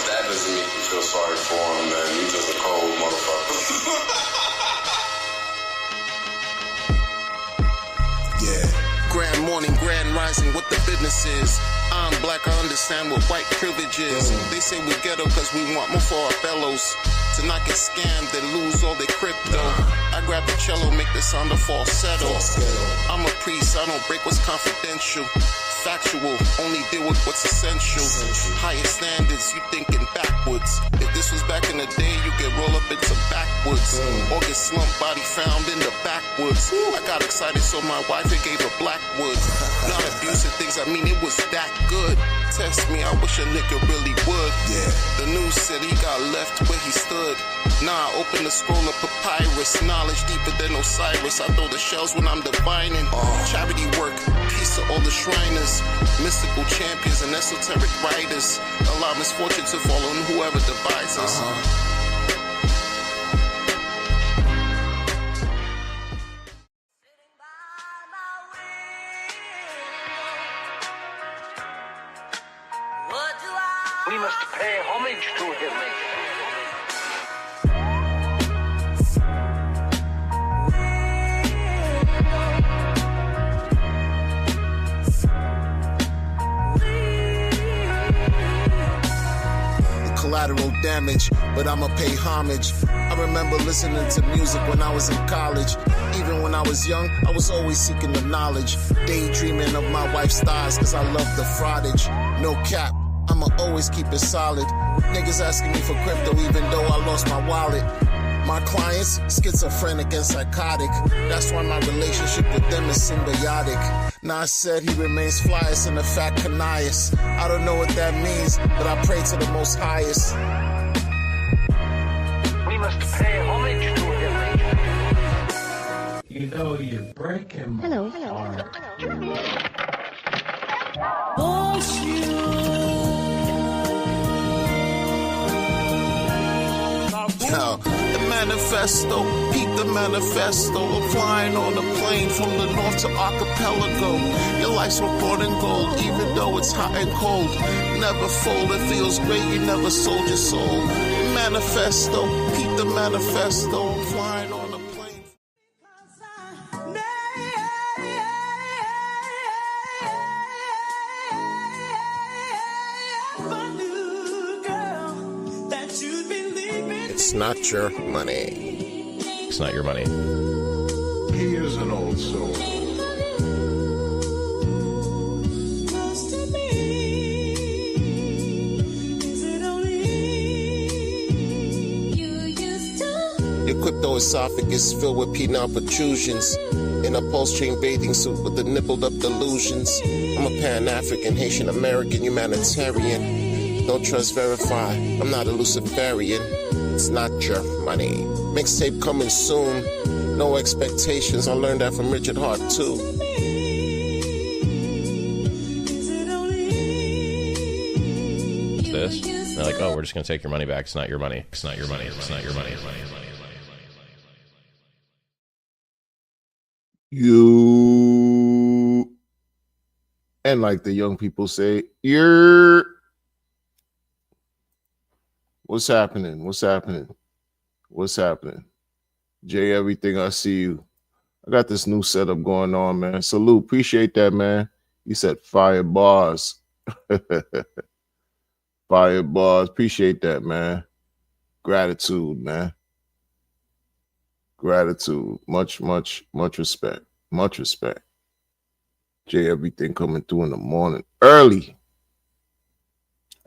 if that doesn't make you feel sorry for him, then you just a cold motherfucker. Yeah. Grand morning, grand rising, what the business is. I'm black, I understand what white privilege is. They say we ghetto cause we want more for our fellows. To not get scammed and lose all their crypto. I grab the cello, make the sound of falsetto. I'm a priest, I don't break what's confidential. Factual, only deal with what's essential. Higher standards, you thinking backwards. If this was back in the day, you get roll up into backwoods. Or get slump body found in the backwoods. I got excited so my wife it gave her Blackwood. Not abusive things, I mean it was that good. Test me, I wish a nigga really would. The news said he got left where he stood. Nah, open the scroll of papyrus. Knowledge deeper than Osiris. I throw the shells when I'm divining. Charity work, peace to all the Shriners. Mystical champions and esoteric writers. Allow misfortune to fall on whoever divides us. We must pay homage to him. Collateral damage, but I'ma pay homage. I remember listening to music when I was in college. Even when I was young, I was always seeking the knowledge. Daydreaming of my wife's thighs, cause I love the fraudage. No cap, I'ma always keep it solid. Niggas asking me for crypto even though I lost my wallet. My clients, schizophrenic and psychotic. That's why my relationship with them is symbiotic. Nas said he remains flyest in the fat canias. I don't know what that means, but I pray to the most highest. We must pay homage to him. You know you're breaking my heart. Yo, the manifesto, peep the manifesto. I'm flying on a plane from the north to archipelago. Your life's report in gold, even though it's hot and cold. Never fold, it feels great, you never sold your soul. Manifesto, peep the manifesto. I'm flying on a plane. It's not your money. It's not your money. He is an old soul. Your crypto esophagus filled with penile protrusions. In a pulse chain bathing suit with the nippled up delusions. I'm a Pan-African, Haitian American, humanitarian. Don't trust, verify. I'm not a Luciferian. It's not your money. Mixtape coming soon. No expectations. I learned that from Richard Hart too. This? And they're like, oh, we're just gonna take your money back. It's not your money. It's not your money. It's not your money. It's not your money. You, and like the young people say, you're. What's happening? What's happening? What's happening? Jay, everything, I see you. I got this new setup going on, man. Salute. Appreciate that, man. You said fire bars. Fire bars. Appreciate that, man. Gratitude, man. Gratitude. Much respect. Much respect. Jay, everything coming through in the morning. Early.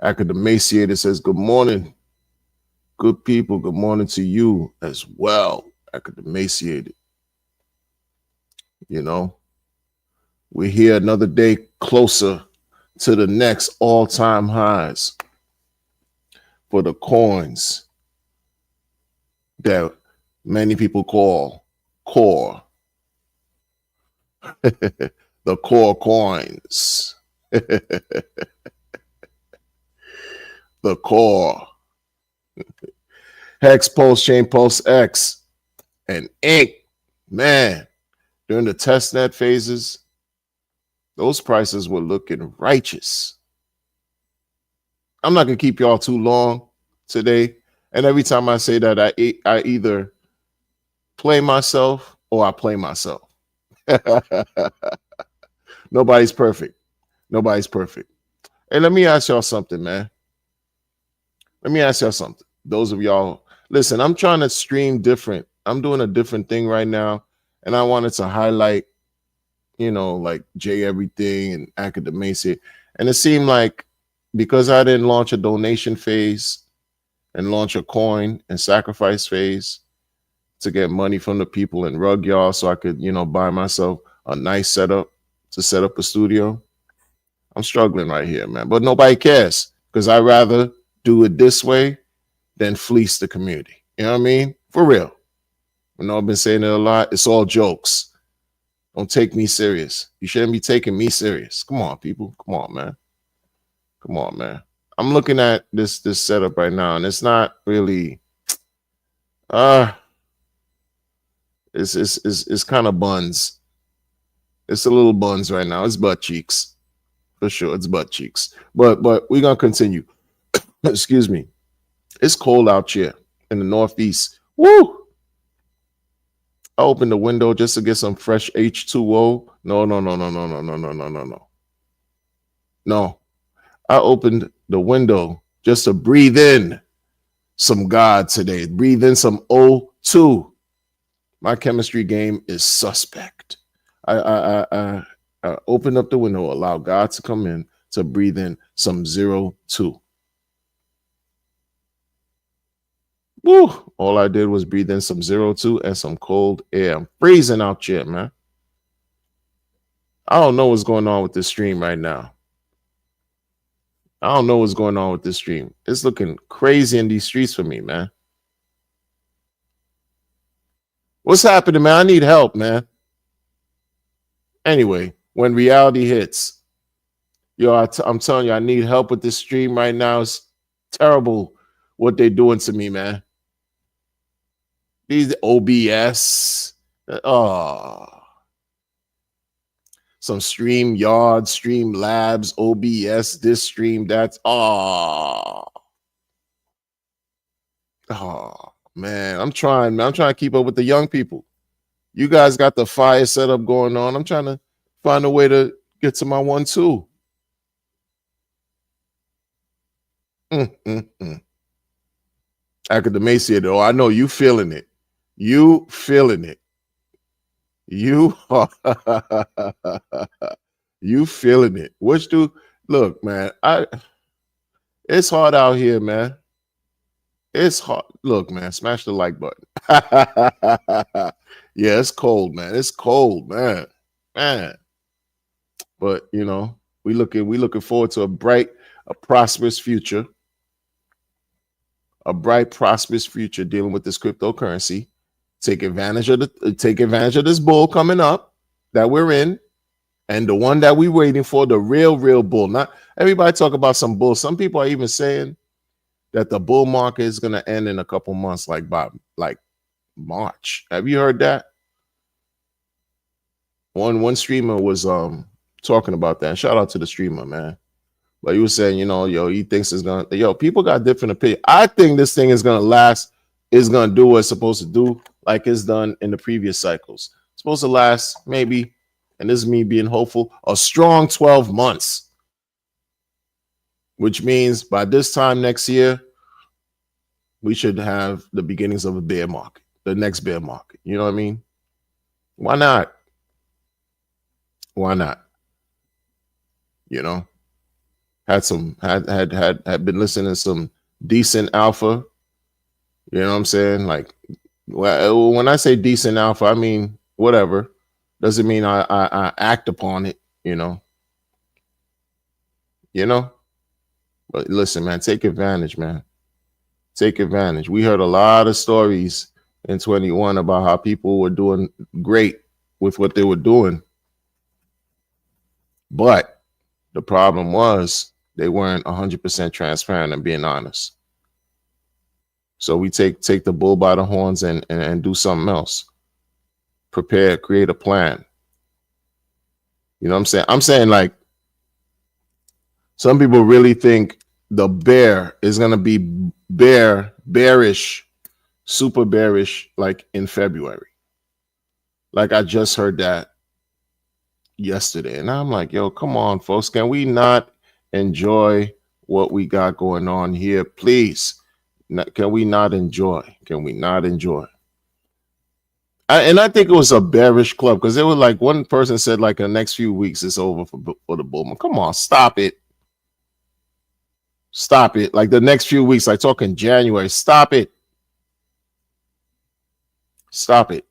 Academaciator says, good morning. Good people, good morning to you as well. Academaciated. You know, we're here another day closer to the next all-time highs for the coins that many people call core. The core coins. The core. Hex Pulse, Chain Pulse X, and Ink. Man, during the testnet phases, those prices were looking righteous. I'm not gonna keep y'all too long today. And every time I say that, I either play myself or I play myself. Nobody's perfect. Nobody's perfect. Hey, let me ask y'all something, man. Let me ask y'all something. Those of y'all, listen, I'm trying to stream different. I'm doing a different thing right now. And I wanted to highlight, like Jay Everything and Academacia. And it seemed like because I didn't launch a donation phase and launch a coin and sacrifice phase to get money from the people and rug y'all so I could, buy myself a nice setup to set up a studio. I'm struggling right here, man. But nobody cares because I'd rather do it this way than fleece the community. You know what I mean? For real. I know I've been saying it a lot. It's all jokes. Don't take me serious. You shouldn't be taking me serious. Come on, people. Come on, man. Come on, man. I'm looking at this setup right now, and it's not really it's kind of buns. It's a little buns right now. It's butt cheeks. For sure. It's butt cheeks. But we're gonna continue. Excuse me. It's cold out here in the Northeast. Woo! I opened the window just to get some fresh H2O. No. No. I opened the window just to breathe in some God today. Breathe in some O2. My chemistry game is suspect. I opened up the window, allow God to come in to breathe in some 02. Woo! All I did was breathe in some 02 and some cold air. I'm freezing out here, man. I don't know what's going on with this stream right now. I don't know what's going on with this stream. It's looking crazy in these streets for me, man. What's happening, man? I need help, man. Anyway, when reality hits, I'm telling you, I need help with this stream right now. It's terrible what they're doing to me, man. These OBS, some Stream Yard, Stream Labs, OBS, this stream, that's man. I'm trying to keep up with the young people. You guys got the fire setup going on. I'm trying to find a way to get to my 1-2. Academacia, though, I know you feeling it. You feeling it. You feeling it. Look, man, it's hard out here, man. It's hard. Look, man, smash the like button. Yeah, it's cold, man. It's cold, man. But we looking forward to a prosperous future. A bright, prosperous future dealing with this cryptocurrency. Take advantage of this bull coming up that we're in, and the one that we're waiting for, the real bull. Not everybody talk about some bull. Some people are even saying that the bull market is going to end in a couple months, like March. Have you heard that? One streamer was talking about that. Shout out to the streamer, man. But he was saying, he thinks it's gonna. People got different opinions. I think this thing is gonna last. Is gonna do what it's supposed to do, like it's done in the previous cycles. It's supposed to last maybe, and this is me being hopeful, a strong 12 months. Which means by this time next year, we should have the beginnings of a bear market, the next bear market. You know what I mean? Why not? Why not? Had been listening to some decent alpha. You know what I'm saying? Like, when I say decent alpha, I mean whatever. Doesn't mean I act upon it. But listen, man, take advantage, man. Take advantage. We heard a lot of stories in 21 about how people were doing great with what they were doing, but the problem was they weren't 100% transparent and being honest. So we take the bull by the horns and do something else. Prepare, create a plan. You know what I'm saying? I'm saying, like, some people really think the bear is gonna be bearish, super bearish, like in February. Like I just heard that yesterday, and I'm like, yo, come on, folks, can we not enjoy what we got going on here, please? Can we not enjoy? Can we not enjoy? And I think it was a bearish club because it was like one person said like the next few weeks it's over for the bull. Come on, stop it. Stop it. Like the next few weeks, like talking January, stop it. Stop it.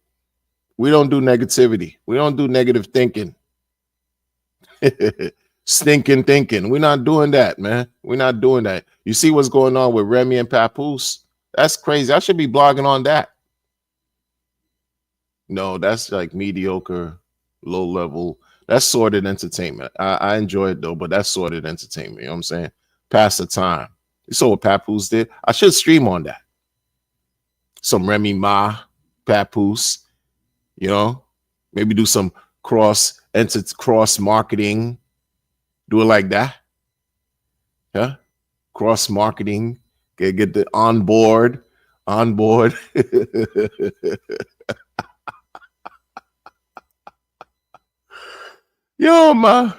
We don't do negativity. We don't do negative thinking. Stinking thinking. We're not doing that, man. We're not doing that. You see what's going on with Remy and Papoose? That's crazy. I should be blogging on that. No, that's like mediocre, low level. That's sordid entertainment. I enjoy it though, but that's sordid entertainment. You know what I'm saying? Pass the time. You saw what Papoose did? I should stream on that. Some Remy Ma, Papoose, you know, maybe do some cross marketing. Do it like that. Yeah. Cross marketing. Get the on board. Yo, man.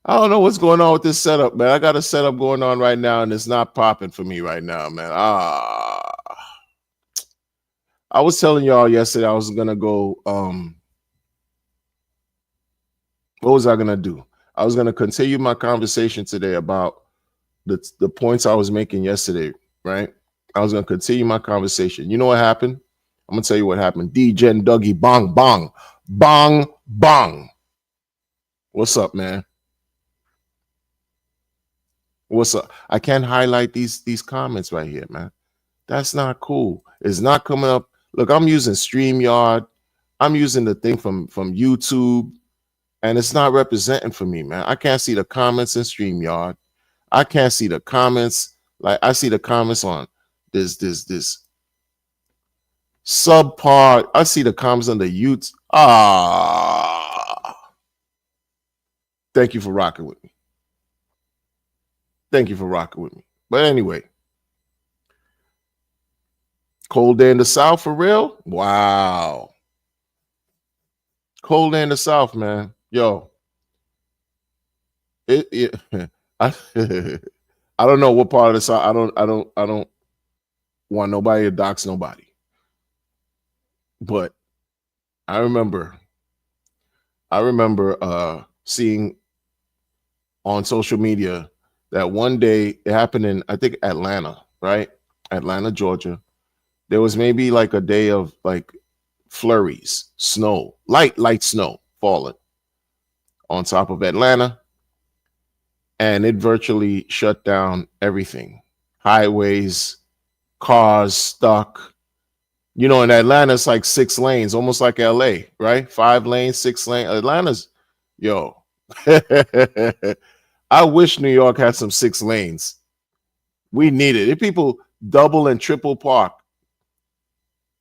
I don't know what's going on with this setup, man. I got a setup going on right now, and it's not popping for me right now, man. I was telling y'all yesterday I was gonna go. What was I gonna do? I was gonna continue my conversation today about the points I was making yesterday, right? I was gonna continue my conversation. You know what happened? I'm gonna tell you what happened. DJ and Dougie, bong, bong, bong, bong. What's up, man? What's up? I can't highlight these comments right here, man. That's not cool. It's not coming up. Look, I'm using StreamYard. I'm using the thing from YouTube, and it's not representing for me, man. I can't see the comments in StreamYard. I can't see the comments. Like I see the comments on this subpar. I see the comments on the YouTube. Thank you for rocking with me. Thank you for rocking with me. But anyway, cold day in the South for real? Wow. Cold day in the South, man. Yo. I don't know what part of the South. I don't want nobody to dox nobody. But I remember seeing on social media that one day it happened in, I think, Atlanta, right? Atlanta, Georgia. There was maybe like a day of like flurries, snow, light snow falling on top of Atlanta. And it virtually shut down everything. Highways, cars stuck. You know, in Atlanta, it's like 6 lanes, almost like LA, right? 5 lanes, 6 lanes. Atlanta's, yo. I wish New York had some 6 lanes. We need it. If people double and triple park,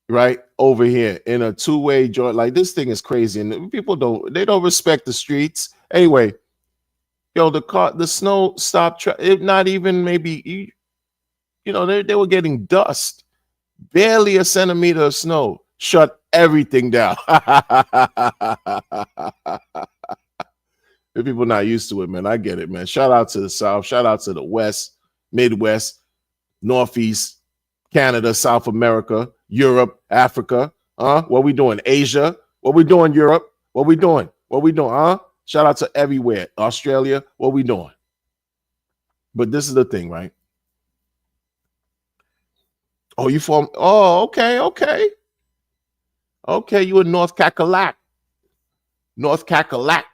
right, over here in a 2-way joint, like this thing is crazy. And people don't respect the streets. Anyway, yo, the snow stopped. If not even maybe, you know, they were getting dust. Barely a centimeter of snow. Shut everything down. If people not used to it, man, I get it, man. Shout out to the South. Shout out to the West, Midwest, Northeast, Canada, South America, Europe, Africa. What we doing? Asia. What we doing? Europe. What we doing? What we doing? Shout out to everywhere. Australia. What we doing? But this is the thing, right? Oh, you from? Oh, okay. Okay, you in North Cackalack. North Cackalack.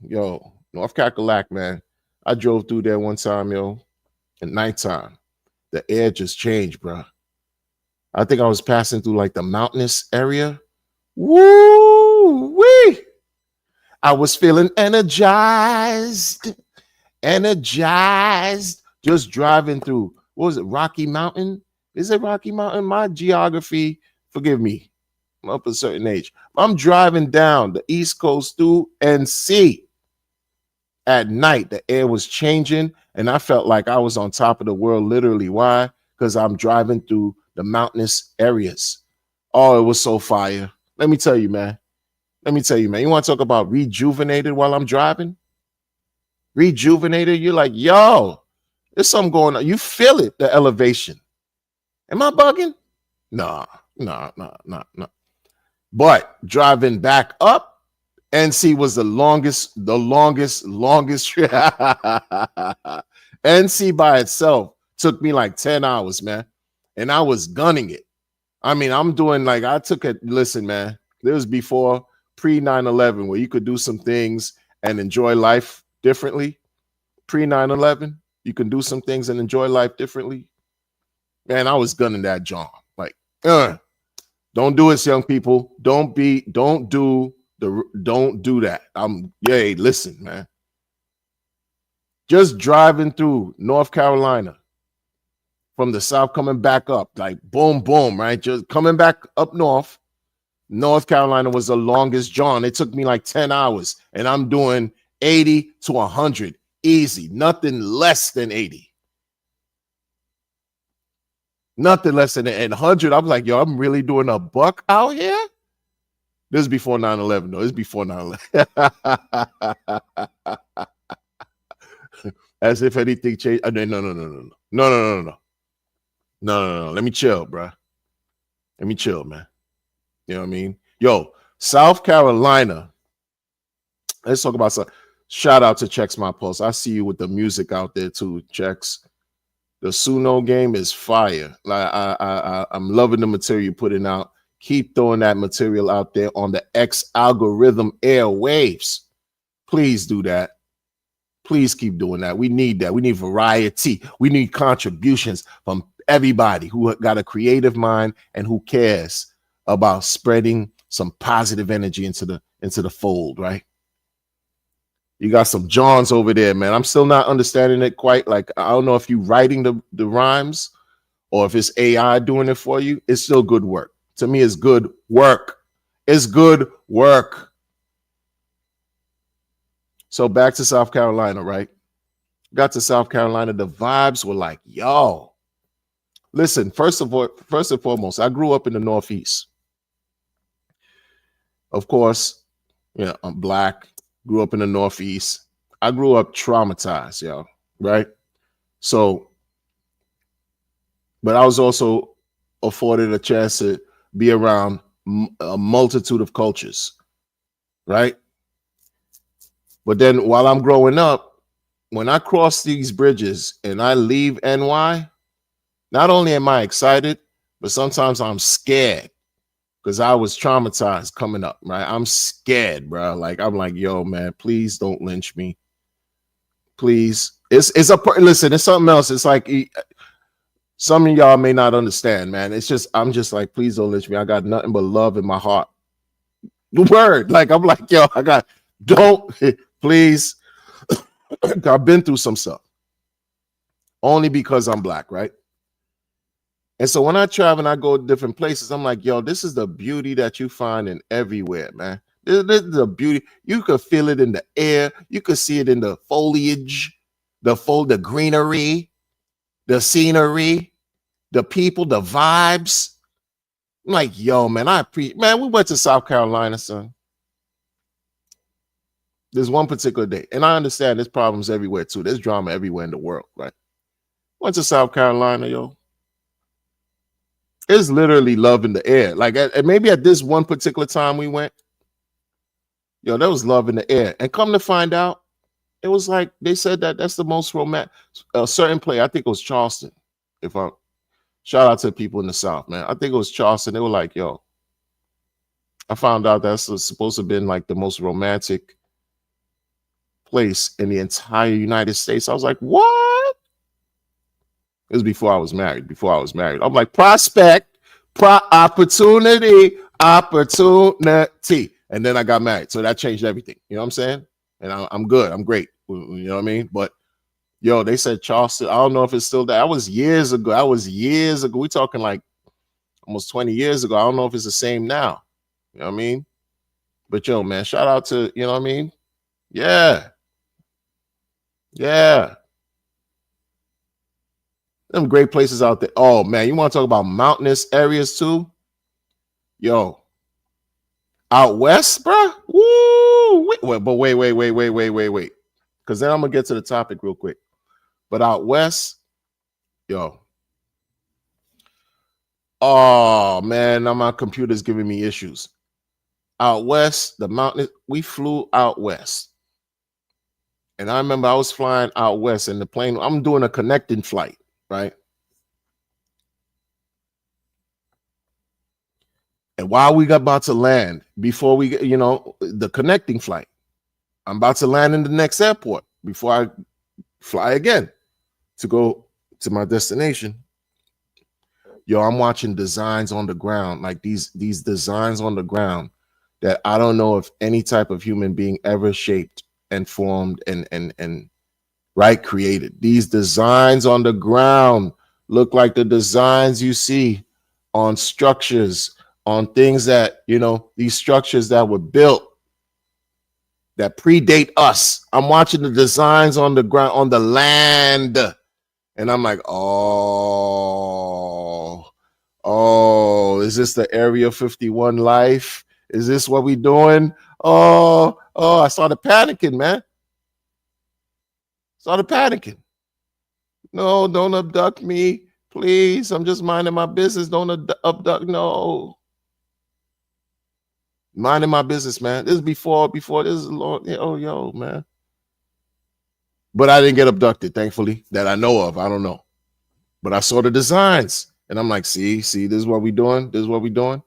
Yo, North Cackalack, man. I drove through there one time, yo, at nighttime. The air just changed, bro. I think I was passing through like the mountainous area. Woo-wee! I was feeling energized. Just driving through. What was it? Rocky Mountain? Is it Rocky Mountain? My geography, forgive me. I'm up a certain age. I'm driving down the East Coast through NC. at night, the air was changing, and I felt like I was on top of the world, literally. Why? Because I'm driving through the mountainous areas. Oh, it was so fire. Let me tell you, man. You want to talk about rejuvenated while I'm driving? Rejuvenated? You're like, yo, there's something going on. You feel it, the elevation. Am I bugging? No. But driving back up, NC was the longest. NC by itself took me like 10 hours, man. And I was gunning it. I mean, I'm doing like, I took it. Listen, man, this was before pre 9/11 where you could do some things and enjoy life differently. Pre 9/11, you can do some things and enjoy life differently. Man, I was gunning that John. Like, don't do it, young people. Don't do that. Listen, man. Just driving through North Carolina from the south, coming back up, like boom, boom, right? Just coming back up north. North Carolina was the longest John. It took me like 10 hours, and I'm doing 80 to 100 easy, nothing less than 80. Nothing less than 100. I'm like, yo, I'm really doing a buck out here. This is before 9/11, though. This is before 9/11. As if anything changed. No. Let me chill, bro. Let me chill, man. You know what I mean? Yo, South Carolina. Let's talk about something. Shout out to Checks My Pulse. I see you with the music out there too, Checks. The Suno game is fire. Like I'm loving the material you're putting out. Keep throwing that material out there on the X algorithm airwaves. Please do that. Please keep doing that. We need that. We need variety. We need contributions from everybody who got a creative mind and who cares about spreading some positive energy into the fold, right? You got some Johns over there, man. I'm still not understanding it quite. Like, I don't know if you writing the rhymes or if it's AI doing it for you. It's still good work. To me, it's good work. It's good work. So back to South Carolina, right? Got to South Carolina. The vibes were like, yo. Listen, first and foremost, I grew up in the Northeast. Of course, I'm Black. Grew up in the Northeast. I grew up traumatized, yo, right? So, but I was also afforded a chance to be around a multitude of cultures, right? But then while I'm growing up, when I cross these bridges and I leave NY, not only am I excited, but sometimes I'm scared. Because I was traumatized coming up, right? I'm scared, bro. Like, I'm like, yo, man, please don't lynch me. Please. Listen, it's something else. It's like, some of y'all may not understand, man. I'm just like, please don't lynch me. I got nothing but love in my heart. The word. Like, I'm like, yo, please. I've been through some stuff. Only because I'm Black, right? And so when I travel and I go to different places, I'm like, yo, this is the beauty that you find in everywhere, man. This is the beauty. You could feel it in the air. You could see it in the foliage, the greenery, the scenery, the people, the vibes. I'm like, yo, man, we went to South Carolina, son. There's one particular day. And I understand there's problems everywhere, too. There's drama everywhere in the world, right? Went to South Carolina, yo. It's literally love in the air. Like, maybe at this one particular time we went, yo, there was love in the air. And come to find out, it was like they said that's the most romantic. A certain play, I think it was Charleston. Shout out to people in the South, man. I think it was Charleston. They were like, yo, I found out that's supposed to have been like the most romantic place in the entire United States. I was like, what? It was before I was married. I'm like, opportunity. And then I got married. So that changed everything. You know what I'm saying? And I'm good. I'm great. You know what I mean? But, yo, they said Charleston. I don't know if it's still there. That was years ago. We're talking like almost 20 years ago. I don't know if it's the same now. You know what I mean? But, yo, man, shout out to, you know what I mean? Yeah. Yeah. Them great places out there. Oh man, you want to talk about mountainous areas too? Yo, out west, bruh? Woo! Wait. Because then I'm gonna get to the topic real quick. But out west, yo. Oh man, now my computer's giving me issues. Out west, the mountain, we flew out west. And I remember I was flying out west in the plane. I'm doing a connecting flight, right? And while we got about to land, before we get, the connecting flight, I'm about to land in the next airport before I fly again to go to my destination. Yo, I'm watching designs on the ground, like these designs on the ground that I don't know if any type of human being ever shaped and formed and created. These designs on the ground look like the designs you see on structures, on things that, these structures that were built that predate us. I'm watching the designs on the ground, on the land, and I'm like, oh, is this the Area 51 life? Is this what we doing? Oh, I started panicking, man. Started panicking. No, don't abduct me, please. I'm just minding my business. Don't abduct. No. Minding my business, man. This is before this is Lord. Yo, man. But I didn't get abducted, thankfully, that I know of. I don't know. But I saw the designs. And I'm like, see, this is what we doing. This is what we doing.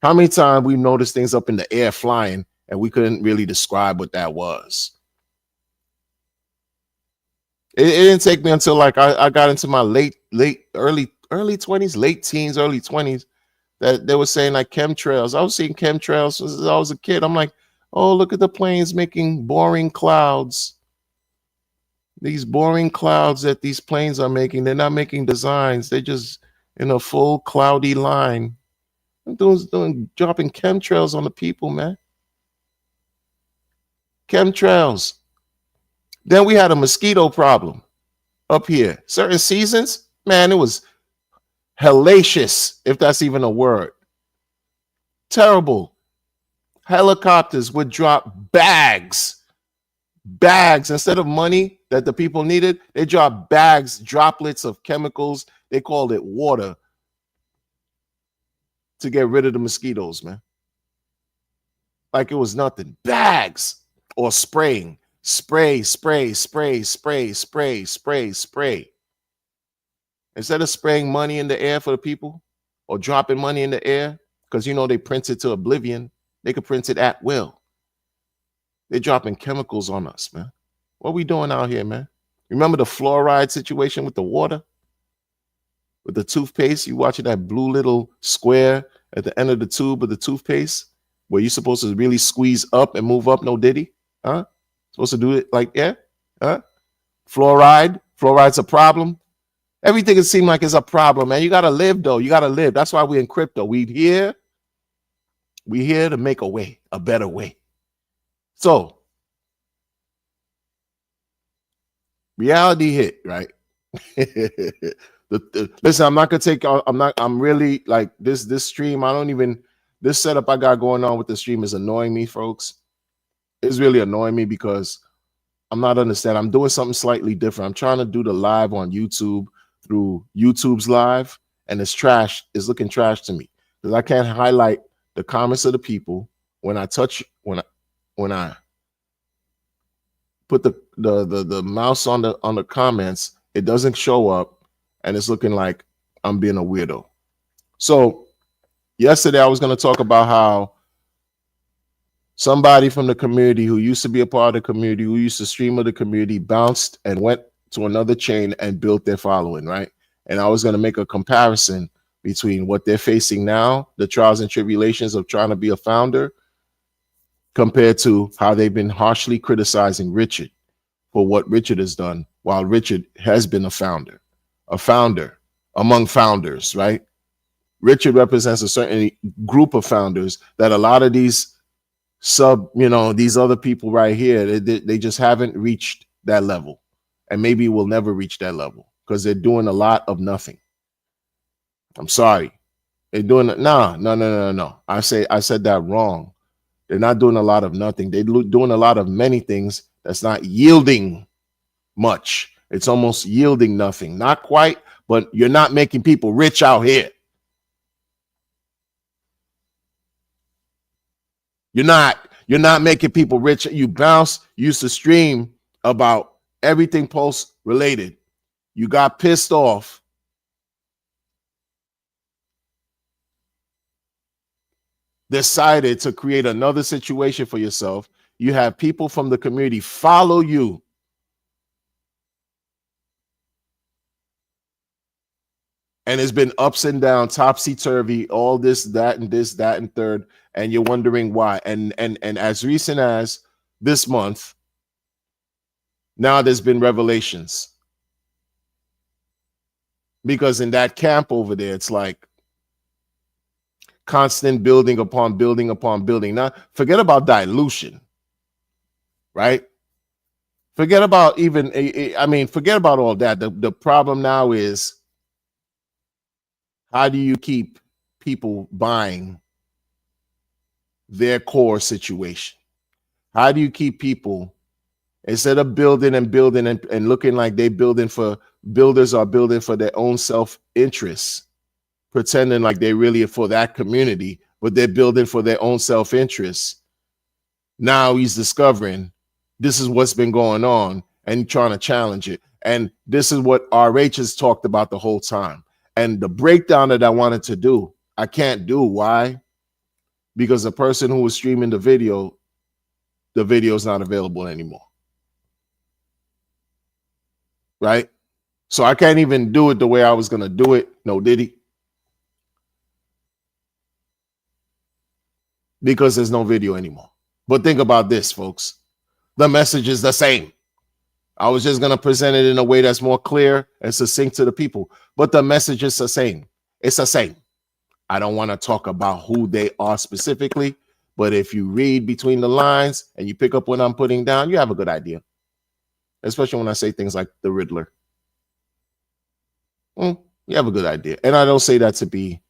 How many times we noticed things up in the air flying and we couldn't really describe what that was? It didn't take me until like I got into my early 20s, late teens, early 20s, that they were saying like chemtrails. I was seeing chemtrails since I was a kid. I'm like, oh, look at the planes making boring clouds. These boring clouds that these planes are making, they're not making designs. They're just in a full cloudy line. Dropping chemtrails on the people, man. Chemtrails. Then we had a mosquito problem up here. Certain seasons, man, it was hellacious, if that's even a word. Terrible. Helicopters would drop bags instead of money that the people needed. They dropped bags, droplets of chemicals. They called it water to get rid of the mosquitoes, man. Like it was nothing. Bags or spraying. Spray. Instead of spraying money in the air for the people or dropping money in the air, because they print it to oblivion, they could print it at will. They're dropping chemicals on us, man. What are we doing out here, man? Remember the fluoride situation with the water? With the toothpaste, you watching that blue little square at the end of the tube of the toothpaste where you're supposed to really squeeze up and move up, no diddy? Huh? Supposed to do it like, yeah? Huh? Fluoride's a problem. Everything it seems like is a problem, man. You got to live, though. You got to live. That's why we're in crypto. We here to make a way, a better way. So, reality hit, right? Listen, I'm not gonna take. I'm really like this stream. This setup I got going on with the stream is annoying me, folks. It's really annoying me because I'm not understanding. I'm doing something slightly different. I'm trying to do the live on YouTube through YouTube's live, and it's trash. It's looking trash to me because I can't highlight the comments of the people when I put the mouse on the comments. It doesn't show up. And it's looking like I'm being a weirdo. So yesterday I was going to talk about how somebody from the community who used to be a part of the community, who used to stream with the community, bounced and went to another chain and built their following, right? And I was going to make a comparison between what they're facing now, the trials and tribulations of trying to be a founder, compared to how they've been harshly criticizing Richard for what Richard has done, while Richard has been a founder among founders, right? Richard represents a certain group of founders that a lot of these these other people right here, they just haven't reached that level. and maybe we'll never reach that level because they're doing a lot of nothing. I'm sorry. They're doing no. I said that wrong. They're not doing a lot of nothing. They're doing a lot of many things that's not yielding much. It's almost yielding nothing. Not quite, but you're not making people rich out here. You're not making people rich. You used to stream about everything Pulse related. You got pissed off. Decided to create another situation for yourself. You have people from the community follow you. And it's been ups and downs, topsy-turvy, all this, that, and third, and you're wondering why. And as recent as this month, now there's been revelations. Because in that camp over there, it's like constant building upon building upon building. Now, forget about dilution, right? Forget about forget about all that. The problem now is, how do you keep people buying their core situation? How do you keep people, instead of building and looking like builders are building for their own self-interest, pretending like they really are for that community, but they're building for their own self-interest. Now he's discovering this is what's been going on and trying to challenge it. And this is what RH has talked about the whole time. And the breakdown that I wanted to do, I can't do. Why? Because the person who was streaming the video is not available anymore. Right? So I can't even do it the way I was going to do it. No, did he? Because there's no video anymore. But think about this, folks. The message is the same. I was just going to present it in a way that's more clear and succinct to the people. But the message is the same. It's the same. I don't want to talk about who they are specifically, but if you read between the lines and you pick up what I'm putting down, you have a good idea. Especially when I say things like the Riddler. You have a good idea. And I don't say that to be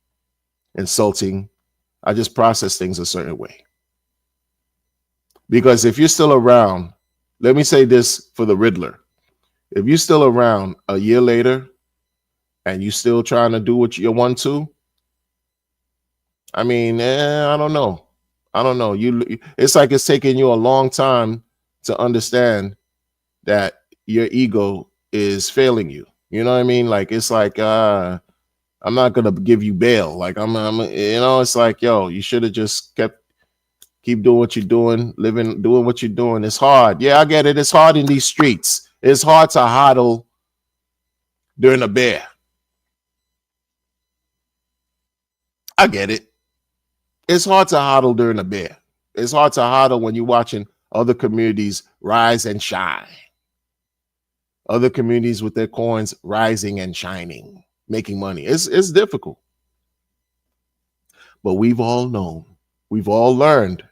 insulting. I just process things a certain way. Because if you're still around, let me say this for the Riddler. If you're still around a year later and you're still trying to do what you want to, I mean, I don't know. It's like it's taking you a long time to understand that your ego is failing you. You know what I mean? Like, it's like, I'm not going to give you bail. Like, it's like, yo, you should have just keep doing what you're doing, doing what you're doing. It's hard. Yeah, I get it. It's hard in these streets. It's hard to hodl during a bear. I get it. It's hard to hodl during a bear. It's hard to hodl when you're watching other communities rise and shine. Other communities with their coins rising and shining, making money. It's difficult. But we've all known. We've all learned.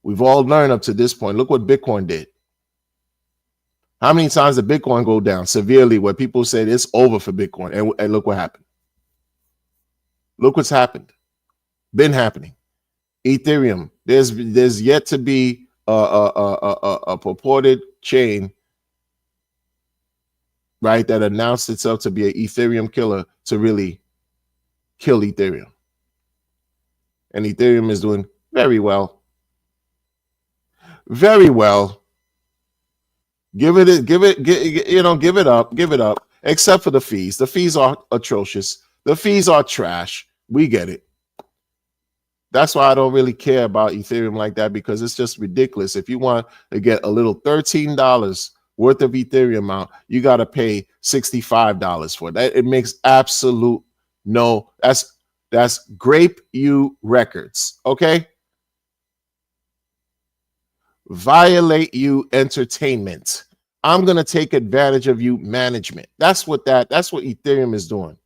We've all learned up to this point. Look what Bitcoin did. How many times did Bitcoin go down severely where people said it's over for Bitcoin? And look what happened. Look what's happened. Been happening. Ethereum. There's yet to be a purported chain, right, that announced itself to be an Ethereum killer to really kill Ethereum. And Ethereum is doing very well. Very well. Give it up. Except for the fees. The fees are atrocious. The fees are trash. We get it. That's why I don't really care about Ethereum like that, because it's just ridiculous. If you want to get a little $13 worth of Ethereum out, you got to pay $65 for that. It makes absolute no. That's Grape U Records, okay? Violate you entertainment. I'm gonna take advantage of you management. That's what Ethereum is doing,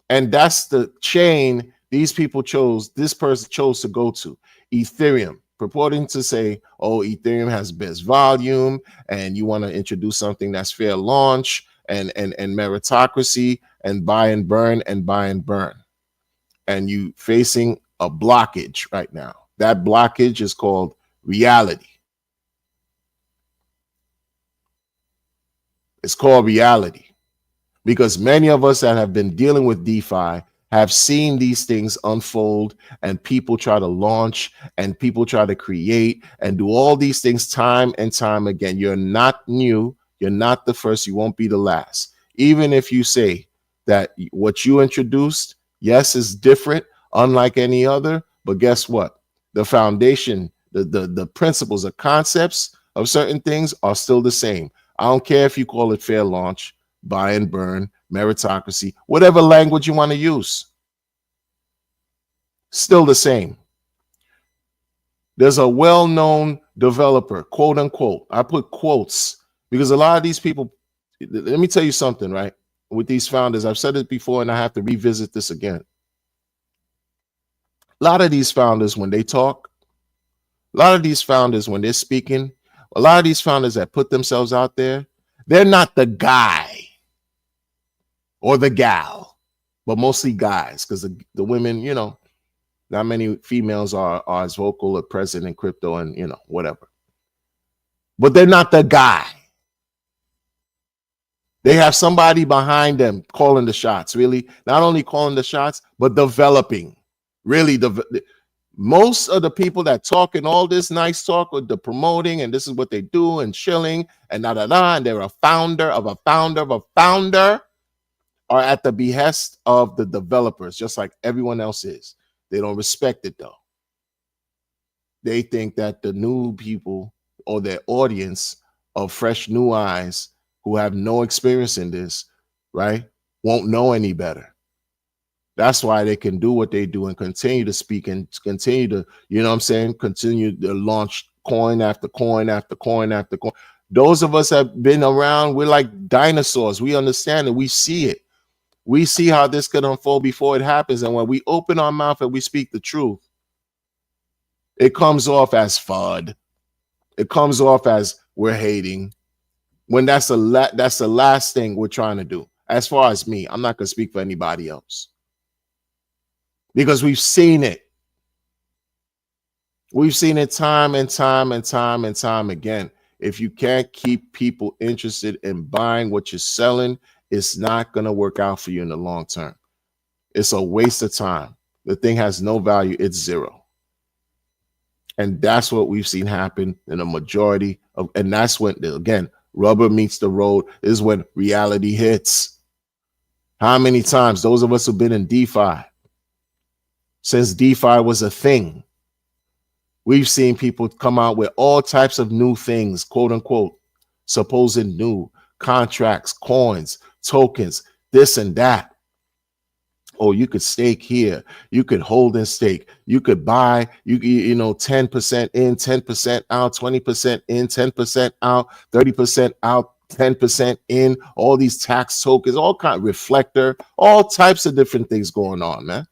and that's the chain these people chose. This person chose to go to Ethereum. purporting to say, oh, Ethereum has best volume, and you want to introduce something that's fair launch and meritocracy and buy and burn and buy and burn. And you facing a blockage right now. That blockage is called reality. It's called reality because many of us that have been dealing with DeFi have seen these things unfold, and people try to launch and people try to create and do all these things time and time again. You're not new. You're not the first. You won't be the last. Even if you say that what you introduced, yes, is different, unlike any other, but guess what? The foundation, the principles, the concepts of certain things are still the same. I don't care if you call it fair launch, buy and burn, meritocracy, whatever language you want to use. Still the same. There's a well-known developer, quote unquote. I put quotes because a lot of these people, let me tell you something, right? With these founders, I've said it before and I have to revisit this again. A lot of these founders, when they talk, a lot of these founders, when they're speaking, a lot of these founders that put themselves out there, they're not the guy or the gal, but mostly guys, because the women, you know, not many females are as vocal or present in crypto and, you know, whatever. But they're not the guy. They have somebody behind them calling the shots, really. Not only calling the shots, but developing. Really, most of the people that talk in all this nice talk with the promoting and this is what they do and chilling and and they're a founder of a founder of a founder are at the behest of the developers, just like everyone else is. They don't respect it though. They think that the new people or their audience of fresh new eyes who have no experience in this, right, won't know any better. That's why they can do what they do and continue to speak and continue to, you know what I'm saying, continue to launch coin after coin after coin after coin. Those of us have been around, we're like dinosaurs. We understand it. We see it. We see how this could unfold before it happens. And when we open our mouth and we speak the truth, it comes off as FUD. It comes off as we're hating. When that's the last thing we're trying to do. As far as me, I'm not going to speak for anybody else. Because we've seen it. We've seen it time and time and time and time again. If you can't keep people interested in buying what you're selling, it's not going to work out for you in the long term. It's a waste of time. The thing has no value. It's zero. And that's what we've seen happen in a majority of, and that's when, again, rubber meets the road is when reality hits. How many times those of us who've been in DeFi, since DeFi was a thing, we've seen people come out with all types of new things, quote unquote, supposed new contracts, coins, tokens, this and that. Oh, you could stake here. You could hold and stake. You could buy, you know, 10% in, 10% out, 20% in, 10% out, 30% out, 10% in, all these tax tokens, all kind of reflector, all types of different things going on, man.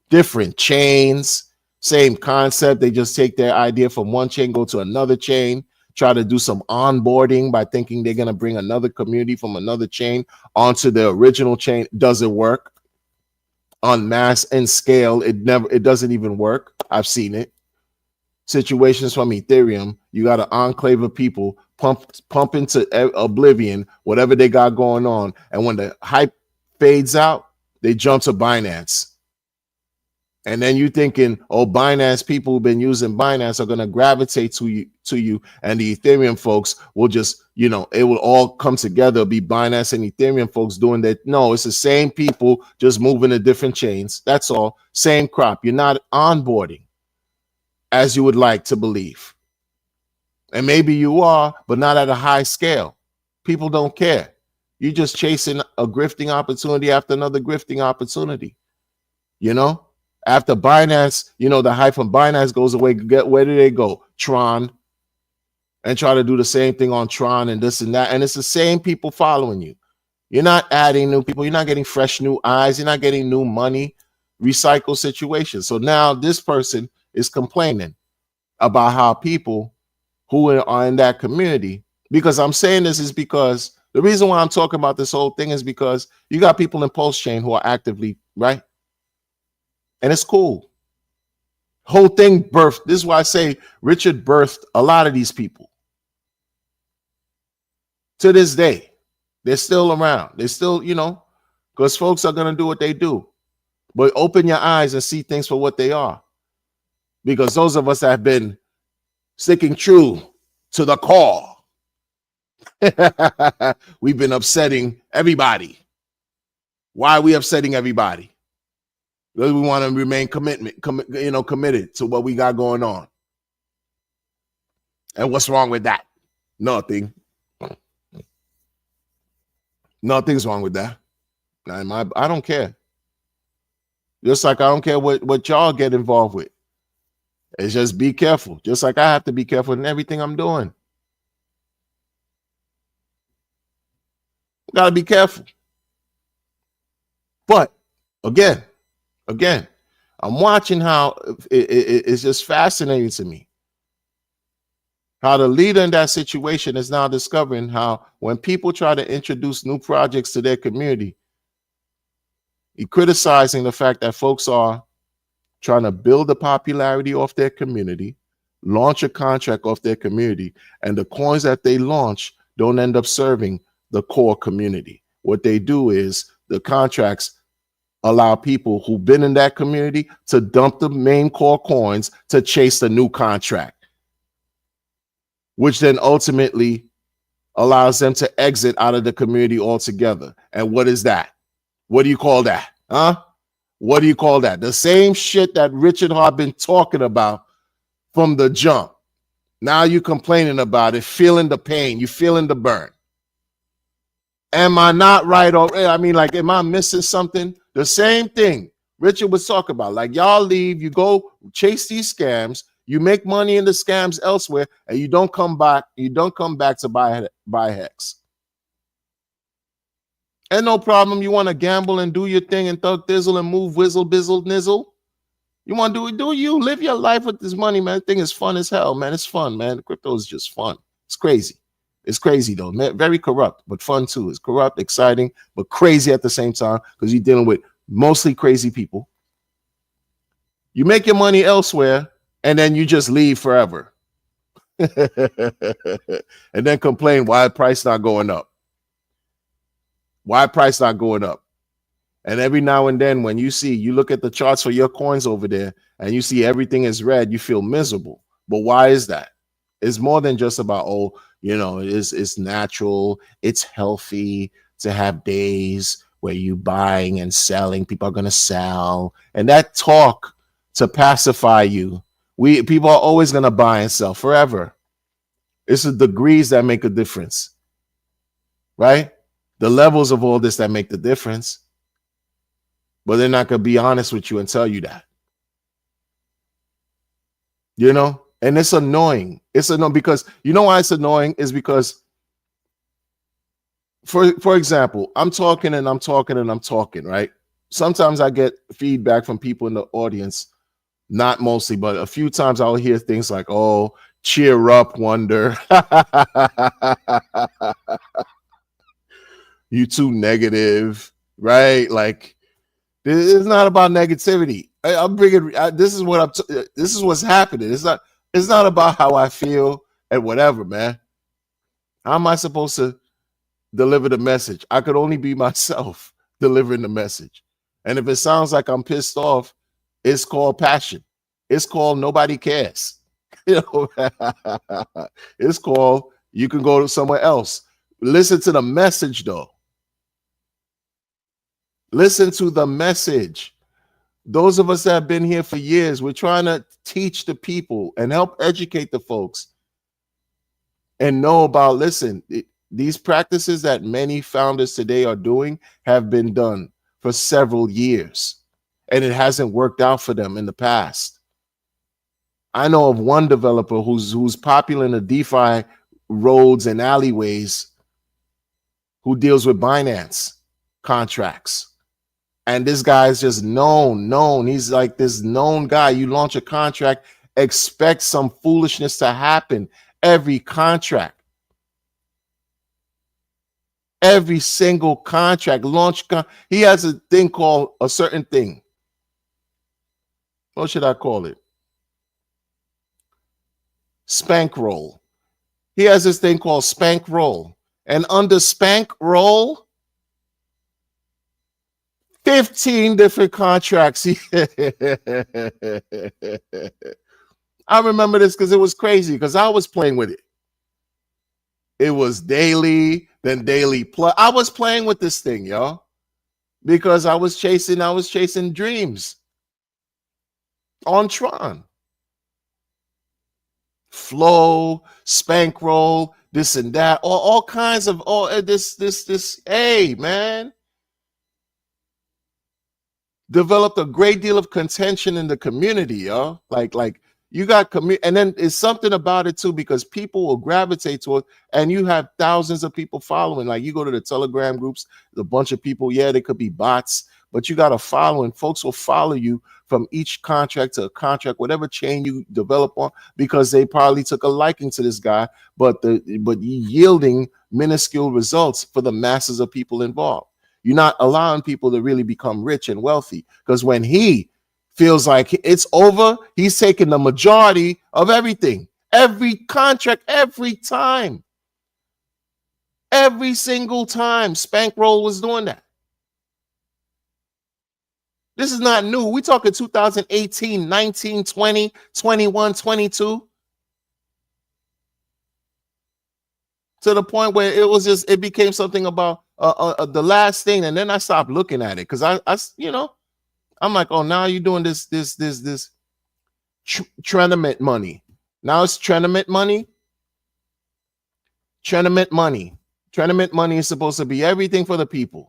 Different chains, same concept. They just take their idea from one chain, go to another chain, try to do some onboarding by thinking they're going to bring another community from another chain onto the original chain. Doesn't work. On mass and scale, it doesn't even work. I've seen it. Situations from Ethereum, you got an enclave of people pump into oblivion whatever they got going on, and when the hype fades out, they jump to Binance. And then you thinking, oh, Binance people who've been using Binance are going to gravitate to you, and the Ethereum folks will just, you know, it will all come together. It'll be Binance and Ethereum folks doing that. No, it's the same people just moving to different chains. That's all. Same crop. You're not onboarding as you would like to believe. And maybe you are, but not at a high scale. People don't care. You're just chasing a grifting opportunity after another grifting opportunity, you know? After Binance, you know, the hype from Binance goes away. Where do they go? Tron. And try to do the same thing on Tron and this and that. And it's the same people following you. You're not adding new people. You're not getting fresh new eyes. You're not getting new money. Recycle situations. So now this person is complaining. about how people who are in that community, because I'm saying this is because the reason why I'm talking about this whole thing is because you got people in Pulse Chain who are actively, right? And it's cool. Whole thing birthed. This is why I say Richard birthed a lot of these people. To this day, they're still around. They're still, because folks are going to do what they do. But open your eyes and see things for what they are. Because those of us that have been sticking true to the core, we've been upsetting everybody. Why are we upsetting everybody? Because we want to remain committed to what we got going on. And what's wrong with that? Nothing. Nothing's wrong with that. I don't care. Just like I don't care what y'all get involved with. It's just be careful. Just like I have to be careful in everything I'm doing. Got to be careful. But again, I'm watching how it's just fascinating to me. How the leader in that situation is now discovering how when people try to introduce new projects to their community, he criticizing the fact that folks are trying to build the popularity off their community, launch a contract off their community, and the coins that they launch don't end up serving the core community. What they do is the contracts allow people who've been in that community to dump the main core coins to chase the new contract, which then ultimately allows them to exit out of the community altogether. And what is that? What do you call that? Huh? What do you call that? The same shit that Richard Hart been talking about from the jump. Now you complaining about it, feeling the pain, you feeling the burn. Am I not right? Or I mean, like, am I missing something? The same thing Richard was talking about. Like, y'all leave, you go chase these scams, you make money in the scams elsewhere, and you don't come back. You don't come back to buy Hex. And no problem. You want to gamble and do your thing and thug thizzle and move whizzle bizzle nizzle. You want to do you live your life with this money, man. The thing is fun as hell, man. It's fun, man. The crypto is just fun. It's crazy. It's crazy though, man. Very corrupt, but fun too. It's corrupt, exciting, but crazy at the same time because you're dealing with mostly crazy people. You make your money elsewhere and then you just leave forever. And then complain why price not going up. Why price not going up? And every now and then when you look at the charts for your coins over there and you see everything is red, you feel miserable. But why is that? It's more than just about, it's natural. It's healthy to have days where you buying and selling. People are going to sell. And that talk to pacify you. People are always going to buy and sell forever. It's the degrees that make a difference. Right? The levels of all this that make the difference. But they're not going to be honest with you and tell you that. And it's annoying. It's annoying because you know why it's annoying is because, for example, I'm talking, right? Sometimes I get feedback from people in the audience, not mostly, but a few times I'll hear things like, oh, cheer up, Wonder. You too negative, right? Like, it's not about negativity. I'm bringing. This is what's happening. It's not about how I feel and whatever, man. How am I supposed to deliver the message? I could only be myself delivering the message. And if it sounds like I'm pissed off, it's called passion. It's called nobody cares. It's called you can go to somewhere else. Listen to the message, though. Listen to the message. Those of us that have been here for years, we're trying to teach the people and help educate the folks and know about, these practices that many founders today are doing have been done for several years, and it hasn't worked out for them in the past. I know of one developer who's popular in the DeFi roads and alleyways who deals with Binance contracts. And this guy is just known. He's like this known guy. You launch a contract expect some foolishness to happen every contract. Every single contract, he has a thing called a certain thing. What should I call it? Spank roll. He has this thing called spank roll. And under spank roll, 15 different contracts. I remember this because it was crazy because I was playing with it. It was daily, then daily plus. I was playing with this thing, y'all, because I was chasing dreams on Tron. Flow, spank roll, this and that, all kinds of this. Hey, man. Developed a great deal of contention in the community, yo. Like you got and then it's something about it too, because people will gravitate to it, and you have thousands of people following. Like you go to the Telegram groups, a bunch of people, yeah, they could be bots, but you got a following. Folks will follow you from each contract to a contract, whatever chain you develop on, because they probably took a liking to this guy, but yielding minuscule results for the masses of people involved. You're not allowing people to really become rich and wealthy, because when he feels like it's over, he's taking the majority of everything, every contract, every time, every single time. Spankroll was doing that. This is not new. We're talking 2018, 19, 20, 21, 22. To the point where it became something about the last thing, and then I stopped looking at it because I'm like, oh, now you're doing this tournament money. Now it's tournament money. Tournament money. Tournament money is supposed to be everything for the people.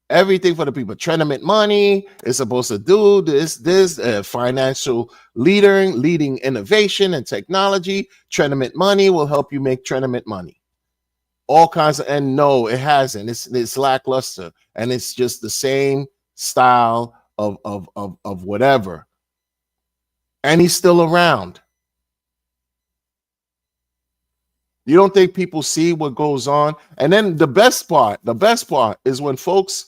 Everything for the people. Tournament money is supposed to do this financial leading innovation and technology. Tournament money will help you make tournament money. All kinds of, and no, it hasn't. It's lackluster, and it's just the same style of whatever. And he's still around. You don't think people see what goes on? And then the best part is when folks,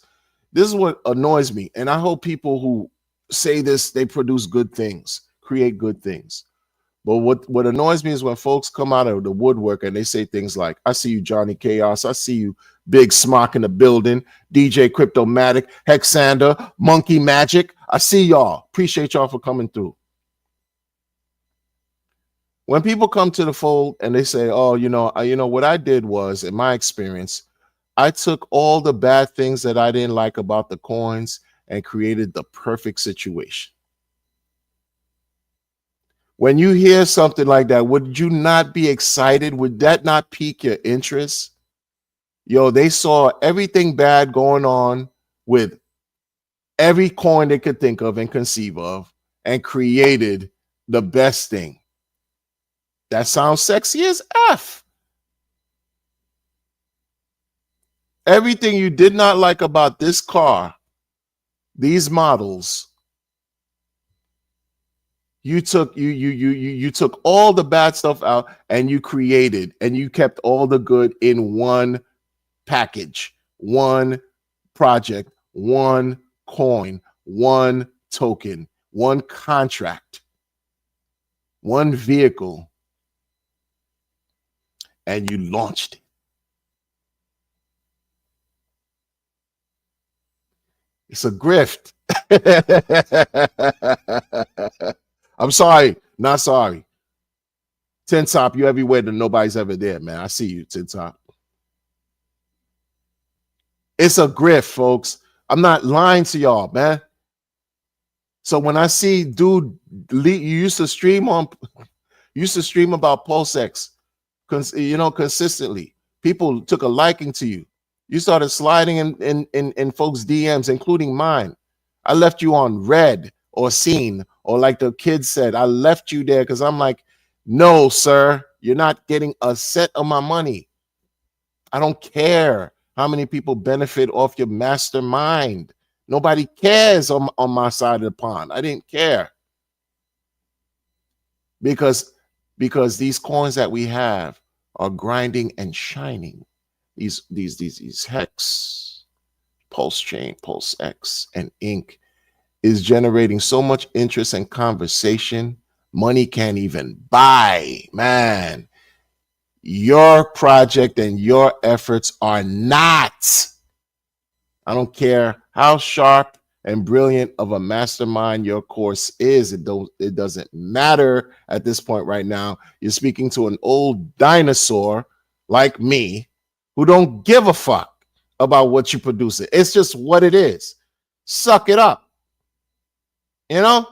this is what annoys me, and I hope people who say this, they produce good things, create good things. But what annoys me is when folks come out of the woodwork and they say things like, I see you, Johnny Chaos. I see you, Big Smock in the building, DJ Cryptomatic, Hexander, Monkey Magic. I see y'all. Appreciate y'all for coming through. When people come to the fold and they say, oh, what I did was, in my experience, I took all the bad things that I didn't like about the coins and created the perfect situation. When you hear something like that, would you not be excited? Would that not pique your interest? Yo, they saw everything bad going on with every coin they could think of and conceive of and created the best thing. That sounds sexy as F. Everything you did not like about this car, these models, you took all the bad stuff out and you created, and you kept all the good in one package, one project, one coin, one token, one contract, one vehicle, and you launched it. It's a grift. I'm sorry, not sorry. Tin Top, you everywhere that nobody's ever there, man. I see you, Tin Top. It's a grift, folks. I'm not lying to y'all, man. So when I see dude, you used to stream about PulseX, consistently. People took a liking to you. You started sliding in folks' DMs, including mine. I left you on red or seen, or like the kid said, I left you there because I'm like, no, sir, you're not getting a cent of my money. I don't care how many people benefit off your mastermind. Nobody cares on my side of the pond. I didn't care. because these coins that we have are grinding and shining. These Hex, Pulse Chain, Pulse X, and Ink is generating so much interest and conversation. Money can't even buy, man. Your project and your efforts are not. I don't care how sharp and brilliant of a mastermind your course is. It doesn't matter at this point right now. You're speaking to an old dinosaur like me who don't give a fuck about what you produce. It's just what it is. Suck it up. You know,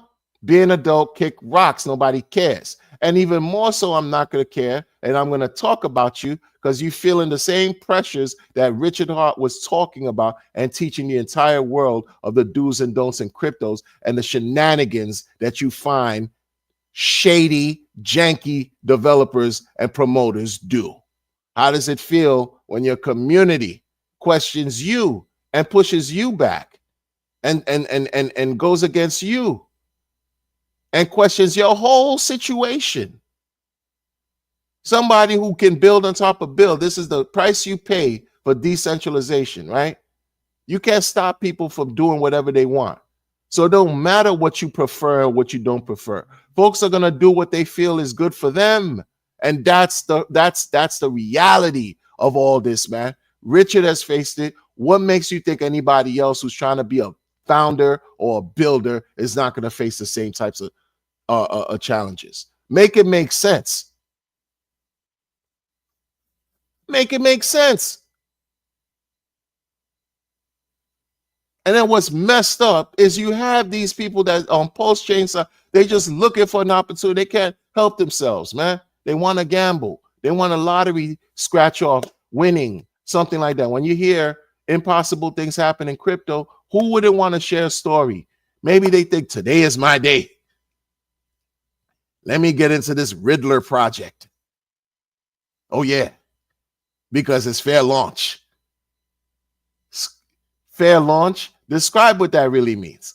be an adult, kick rocks. Nobody cares. And even more so, I'm not going to care. And I'm going to talk about you because you're feeling the same pressures that Richard Hart was talking about and teaching the entire world of the do's and don'ts and cryptos and the shenanigans that you find shady, janky developers and promoters do. How does it feel when your community questions you and pushes you back and goes against you and questions your whole situation? Somebody who can build on top of build. This is the price you pay for decentralization, right? You can't stop people from doing whatever they want. So it don't matter what you prefer or what you don't prefer. Folks are going to do what they feel is good for them. And that's the reality of all this, man. Richard has faced it. What makes you think anybody else who's trying to be a founder or a builder is not going to face the same types of challenges? Make it make sense. Make it make sense. And then what's messed up is you have these people that on Pulse Chain side, they just looking for an opportunity. They can't help themselves, man. They want to gamble. They want a lottery scratch off winning, something like that. When you hear impossible things happen in crypto, who wouldn't want to share a story? Maybe they think today is my day. Let me get into this Riddler project. Oh, yeah. Because it's fair launch. Fair launch. Describe what that really means.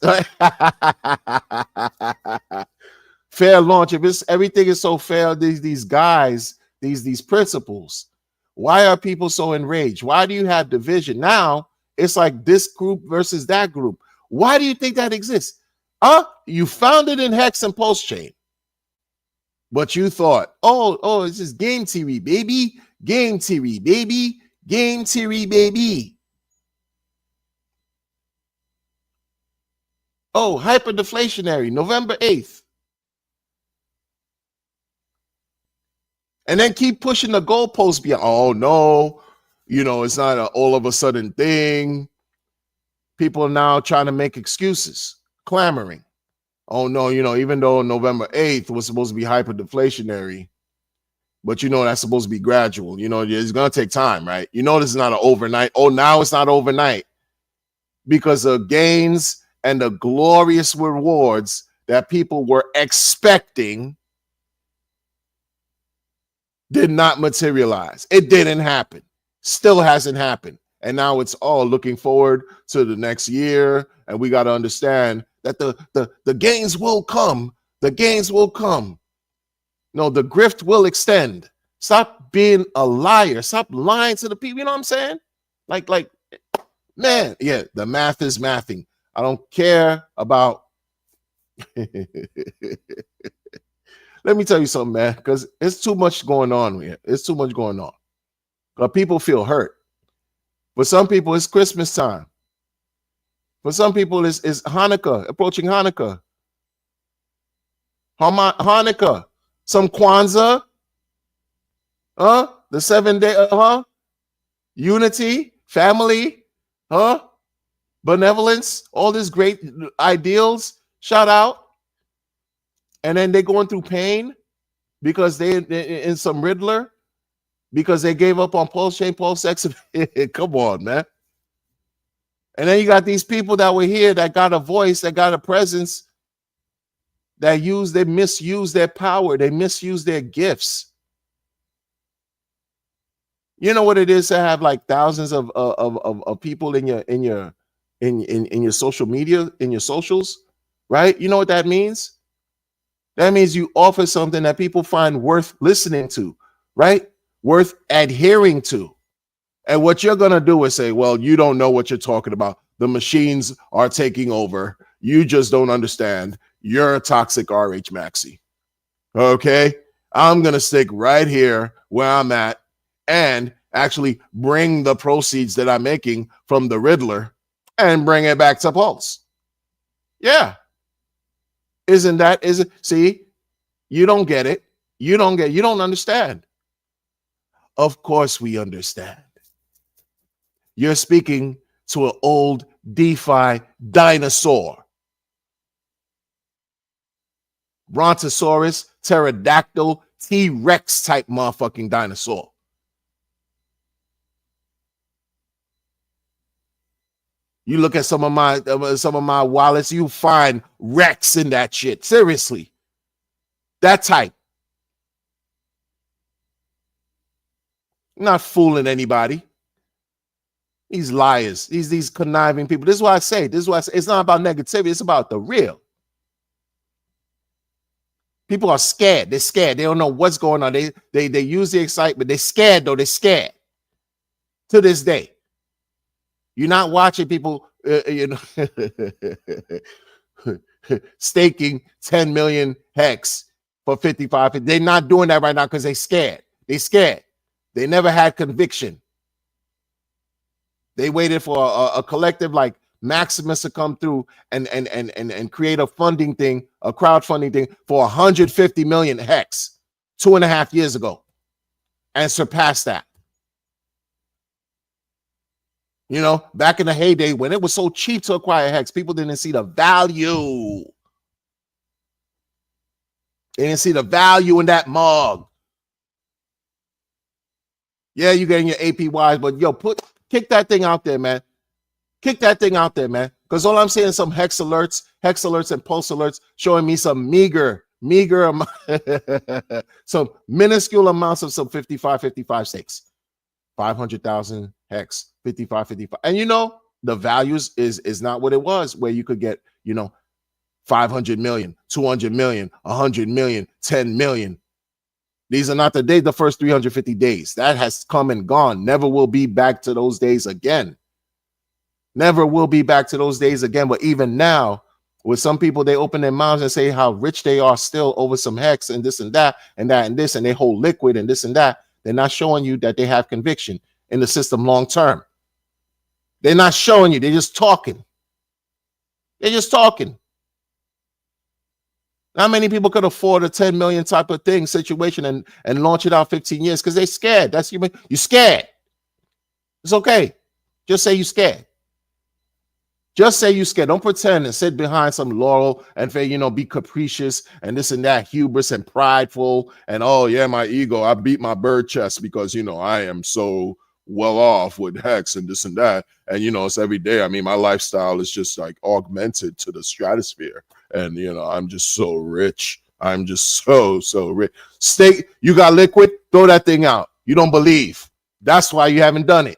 Fair launch. If it's everything is so fair, these guys, these principles. Why are people so enraged? Why do you have division? Now it's like this group versus that group. Why do you think that exists? You found it in Hex and Pulse Chain. But you thought, oh, it's just game theory, baby. Game theory, baby. Game theory, baby. Oh, hyperdeflationary, November 8th. And then keep pushing the goalposts beyond. Oh, no, it's not an all of a sudden thing. People are now trying to make excuses, clamoring. Oh, no, even though November 8th was supposed to be hyperdeflationary, but that's supposed to be gradual. It's going to take time, right? This is not an overnight. Oh, now it's not overnight because the gains and the glorious rewards that people were expecting did not materialize. It didn't happen. Still hasn't happened. And now it's all looking forward to the next year. And we got to understand that the gains will come. The gains will come. No, the grift will extend. Stop being a liar. Stop lying to the people. You know what I'm saying? Like, man, yeah, the math is mathing. I don't care about. Let me tell you something, man, because it's too much going on here. It's too much going on. But people feel hurt. For some people, it's Christmas time. For some people, it's Hanukkah, approaching Hanukkah. Hanukkah. Some Kwanzaa. The 7-day, unity, family, benevolence, all these great ideals. Shout out. And then they're going through pain because they in some Riddler, because they gave up on Pulse Chain, Pulse X. Come on, man. And then you got these people that were here that got a voice, that got a presence, that they misuse their power, they misuse their gifts. You know what it is to have like thousands of people in your social media, in your socials, right? You know what that means? That means you offer something that people find worth listening to, right? Worth adhering to. And what you're going to do is say, well, you don't know what you're talking about. The machines are taking over. You just don't understand. You're a toxic RH Maxi. Okay? I'm going to stick right here where I'm at and actually bring the proceeds that I'm making from the Riddler and bring it back to Pulse. Yeah. Is it? See, you don't get it. You don't understand. Of course we understand. You're speaking to an old DeFi dinosaur. Brontosaurus, pterodactyl, T-Rex type motherfucking dinosaur. You look at some of my wallets, you find Rex in that shit. Seriously. That type. Not fooling anybody. These liars, these conniving people. This is why I say, it's not about negativity, it's about the real. People are scared. They're scared. They don't know what's going on. They use the excitement. They're scared, though. They're scared. To this day. You're not watching people staking 10 million hex for 55. They're not doing that right now because they're scared. They're scared. They never had conviction. They waited for a collective like Maximus to come through and create a funding thing, a crowdfunding thing for 150 million hex 2.5 years ago and surpassed that. You know, back in the heyday when it was so cheap to acquire hex, people didn't see the value. They didn't see the value in that mug. Yeah, you're getting your APYs, but yo, kick that thing out there, man. Kick that thing out there, man. Because all I'm saying is some hex alerts and pulse alerts showing me some meager some minuscule amounts of some 55 stakes. 500,000 hex, 55. And you know, the values is not what it was where you could get, 500 million, 200 million, 100 million, 10 million. These are not the first 350 days. That has come and gone. Never will be back to those days again. Never will be back to those days again. But even now, with some people, they open their mouths and say how rich they are still over some hex and this and that and that and this, and they hold liquid and this and that. They're not showing you that they have conviction in the system long term. They're not showing you. They're just talking. They're just talking. Not many people could afford a 10 million type of thing situation and launch it out 15 years because they're scared. That's you scared. It's okay. Just say you're scared. Just say you're scared. Don't pretend and sit behind some laurel and be capricious and this and that, hubris and prideful and oh yeah, my ego. I beat my bird chest because I am so well off with hex and this and that. And it's every day. I mean, my lifestyle is just like augmented to the stratosphere. And I'm just so rich. I'm just so rich. You got liquid, throw that thing out. You don't believe. That's why you haven't done it.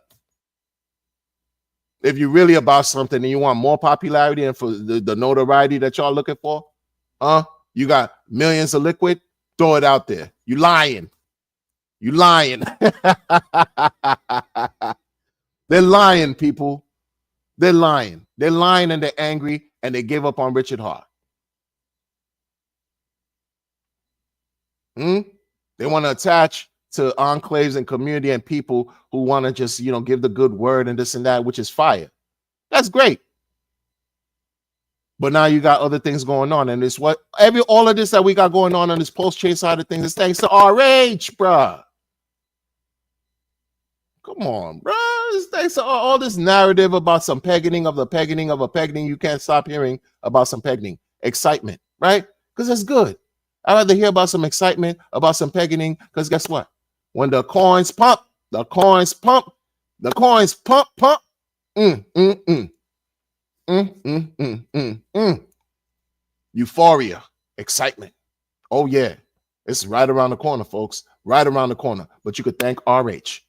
If you're really about something and you want more popularity and for the notoriety that y'all looking for, you got millions of liquid, throw it out there. You lying. You lying. They're lying, people. They're lying. They're lying and they're angry and they give up on Richard Heart. They want to attach to enclaves and community and people who want to just, give the good word and this and that, which is fire. That's great. But now you got other things going on. And it's all of this that we got going on this post-chain side of things is thanks to RH, bruh. Come on, bro. It's thanks to all this narrative about some pegging of a pegging. You can't stop hearing about some pegging. Excitement, right? Because that's good. I'd rather hear about some excitement, about some pegging, because guess what? When the coins pump. Euphoria, excitement. Oh, yeah. It's right around the corner, folks. Right around the corner. But you could thank RH.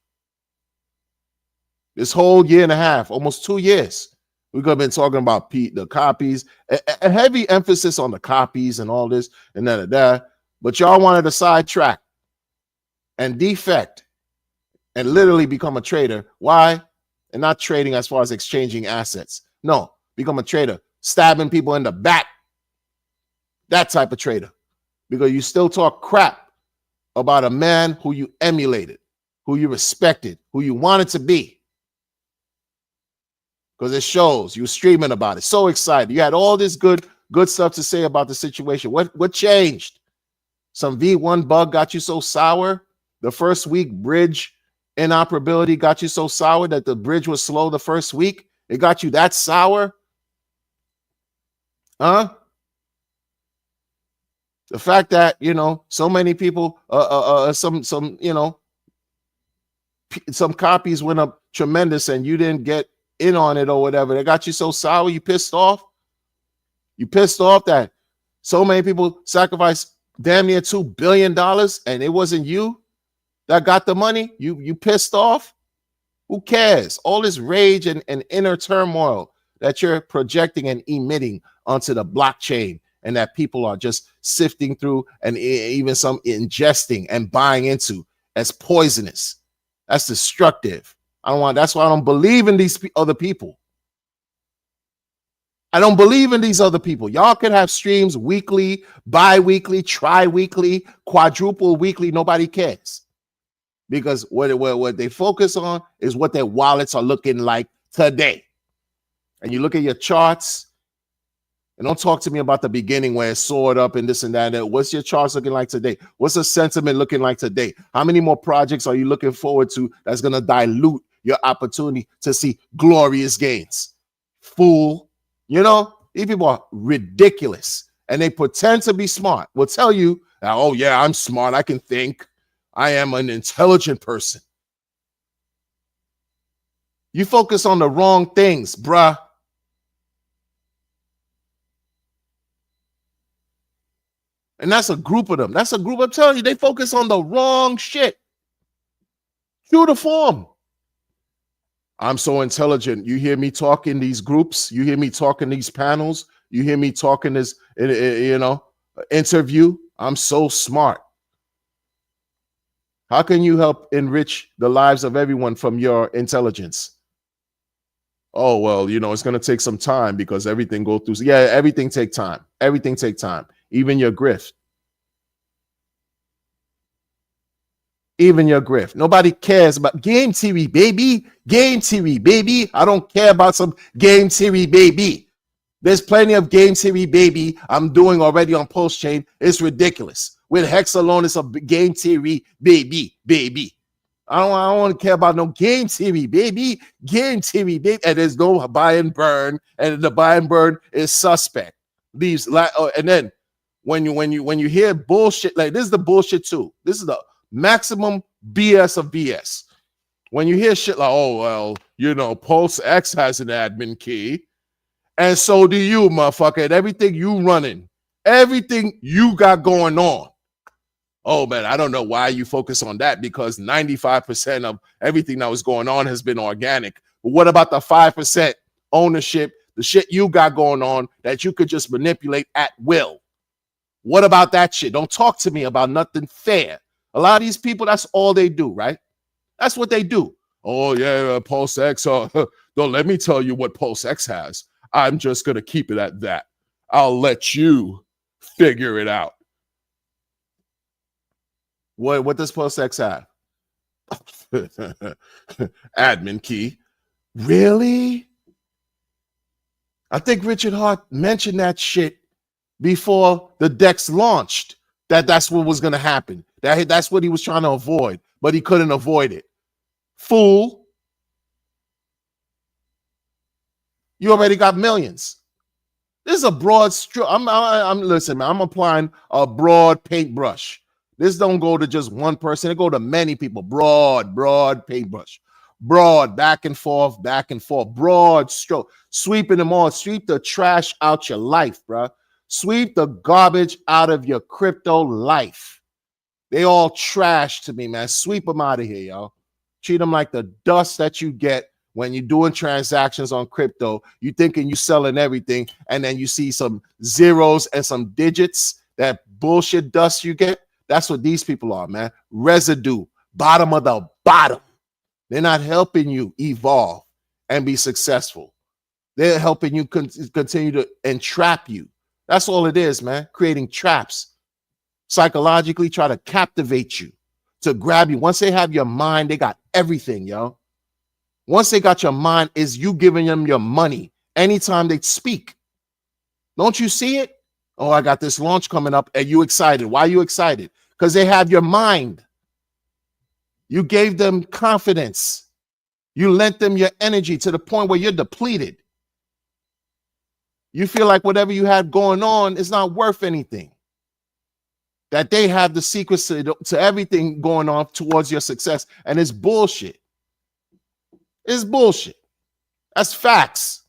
This whole year and a half, almost 2 years, We could have been talking about the copies, a heavy emphasis on the copies and all this and that. But y'all wanted to sidetrack and defect and literally become a trader. Why? And not trading as far as exchanging assets. No, become a trader, stabbing people in the back. That type of trader. Because you still talk crap about a man who you emulated, who you respected, who you wanted to be. Because it shows. You were streaming about it. So excited. You had all this good stuff to say about the situation. What changed? Some V1 bug got you so sour? The first week bridge inoperability got you so sour that the bridge was slow the first week? It got you that sour? Huh? The fact that, so many people, some copies went up tremendous and you didn't get in on it or whatever. That got you so sour, you pissed off? You pissed off that so many people sacrificed damn near $2 billion and it wasn't you that got the money? You pissed off? Who cares? All this rage and inner turmoil that you're projecting and emitting onto the blockchain and that people are just sifting through and even some ingesting and buying into as poisonous. That's destructive. That's why I don't believe in these other people. I don't believe in these other people. Y'all can have streams weekly, bi-weekly, tri-weekly, quadruple weekly. Nobody cares. Because what they focus on is what their wallets are looking like today. And you look at your charts, and don't talk to me about the beginning where it soared up and this and that. What's your charts looking like today? What's the sentiment looking like today? How many more projects are you looking forward to that's going to dilute your opportunity to see glorious gains? Fool. These people are ridiculous. And they pretend to be smart. Will tell you, oh, yeah, I'm smart. I can think. I am an intelligent person. You focus on the wrong things, bruh. And that's a group of them. That's a group, I'm telling you, they focus on the wrong shit. True to form. I'm so intelligent. You hear me talk in these groups. You hear me talk in these panels. You hear me talk in this, interview. I'm so smart. How can you help enrich the lives of everyone from your intelligence? Oh, well, it's going to take some time because everything goes through. Yeah, everything take time. Everything take time. Even your grift. Even your grift. Nobody cares about game theory, baby. Game theory, baby. I don't care about some game theory, baby. There's plenty of game theory, baby. I'm doing already on Pulse Chain. It's ridiculous. With Hex alone, it's a game theory, baby. I don't want to care about no game theory, baby. Game theory, baby. And there's no buy and burn, and the buy and burn is suspect. And then when you hear bullshit, like this is the bullshit too. This is the maximum BS of BS. When you hear shit like, oh, well, Pulse X has an admin key, and so do you, motherfucker, and everything you running, everything you got going on. Oh, man, I don't know why you focus on that because 95% of everything that was going on has been organic. But what about the 5% ownership, the shit you got going on that you could just manipulate at will? What about that shit? Don't talk to me about nothing fair. A lot of these people, that's all they do, right? That's what they do. Oh, yeah, Pulse X. Don't let me tell you what Pulse X has. I'm just going to keep it at that. I'll let you figure it out. What does Pulse X have? Admin key. Really? I think Richard Hart mentioned that shit before the DEX launched. That's what was going to happen. That's what he was trying to avoid, but he couldn't avoid it. Fool. You already got millions. This is a broad stroke. Listen, man, I'm applying a broad paintbrush. This don't go to just one person. It go to many people. Broad paintbrush. Broad, back and forth, broad stroke. Sweeping them all. Sweep the trash out your life, bro. Sweep the garbage out of your crypto life. They all trash to me, man. Sweep them out of here, y'all. Treat them like the dust that you get when you're doing transactions on crypto, you thinking you selling everything, and then you see some zeros and some digits, that bullshit dust you get. That's what these people are, man. Residue, bottom of the bottom. They're not helping you evolve and be successful. They're helping you continue to entrap you. That's all it is, man. Creating traps. Psychologically try to captivate you, to grab you. Once they have your mind, they got everything, yo. Once they got your mind, is you giving them your money anytime they speak. Don't you see it? Oh, I got this launch coming up. Are you excited? Why are you excited? Because they have your mind. You gave them confidence. You lent them your energy to the point where you're depleted. You feel like whatever you had going on is not worth anything. That they have the secrets to everything going on towards your success. And it's bullshit. It's bullshit. That's facts.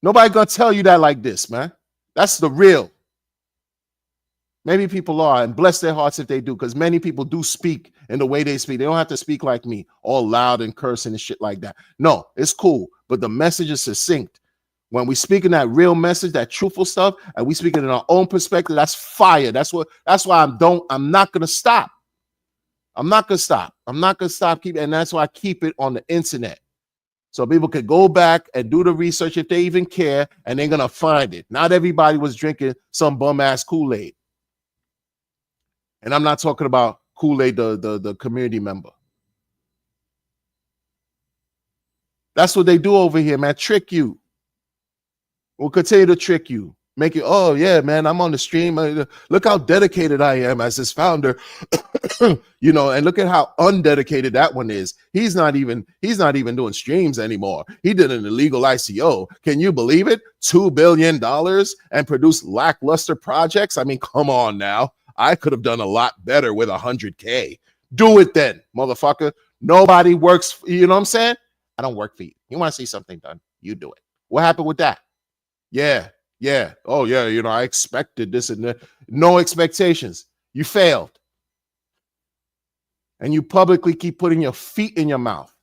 Nobody gonna tell you that like this, man. That's the real. Maybe people are, and bless their hearts if they do, because many people do speak in the way they speak. They don't have to speak like me, all loud and cursing and shit like that. No, it's cool, but the message is succinct. When we speak in that real message, that truthful stuff, and we speak it in our own perspective, that's fire. That's why I'm not gonna stop. I'm not gonna stop. I'm not gonna stop keeping, and that's why I keep it on the internet. So people could go back and do the research if they even care, and they're gonna find it. Not everybody was drinking some bum-ass Kool-Aid. And I'm not talking about Kool-Aid, the community member. That's what they do over here, man. Trick you. We'll continue to trick you. Make it, oh yeah, man, I'm on the stream. Look how dedicated I am as his founder. You know, and look at how undedicated that one is. He's not even doing streams anymore. He did an illegal ICO. Can you believe it? $2 billion and produce lackluster projects. I mean, come on now. I could have done a lot better with 100K. Do it then, motherfucker. Nobody works. You know what I'm saying? I don't work for you. You want to see something done? You do it. What happened with that? Yeah. Oh, yeah. You know, I expected this and that. No expectations. You failed. And you publicly keep putting your feet in your mouth.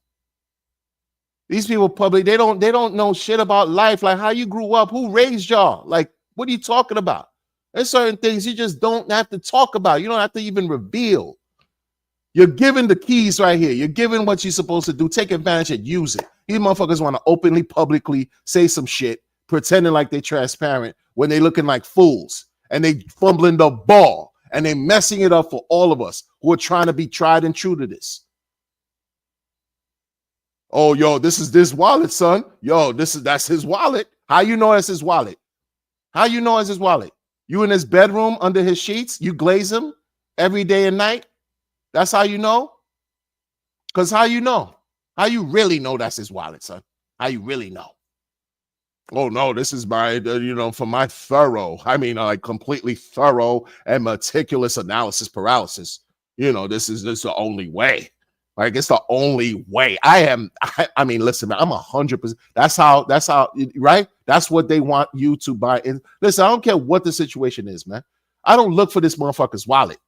These people they don't know shit about life. Like how you grew up, who raised y'all? Like, what are you talking about? There's certain things you just don't have to talk about. You don't have to even reveal. You're given the keys right here. You're given what you're supposed to do. Take advantage and use it. These motherfuckers want to openly, publicly say some shit, pretending like they're transparent when they looking like fools. And they fumbling the ball. And they messing it up for all of us who are trying to be tried and true to this. Oh, yo, this is this wallet, son. Yo, that's his wallet. How you know it's his wallet? How you know it's his wallet? You in his bedroom under his sheets, you glaze him every day and night. That's how you know? Because how you know? How you really know that's his wallet, son? How you really know? Oh, no, this is my, for my thorough, like completely thorough and meticulous analysis paralysis. This is the only way. Like, it's the only way. I mean, listen, man, I'm 100%. That's how, right? That's what they want you to buy in. Listen, I don't care what the situation is, man. I don't look for this motherfucker's wallet.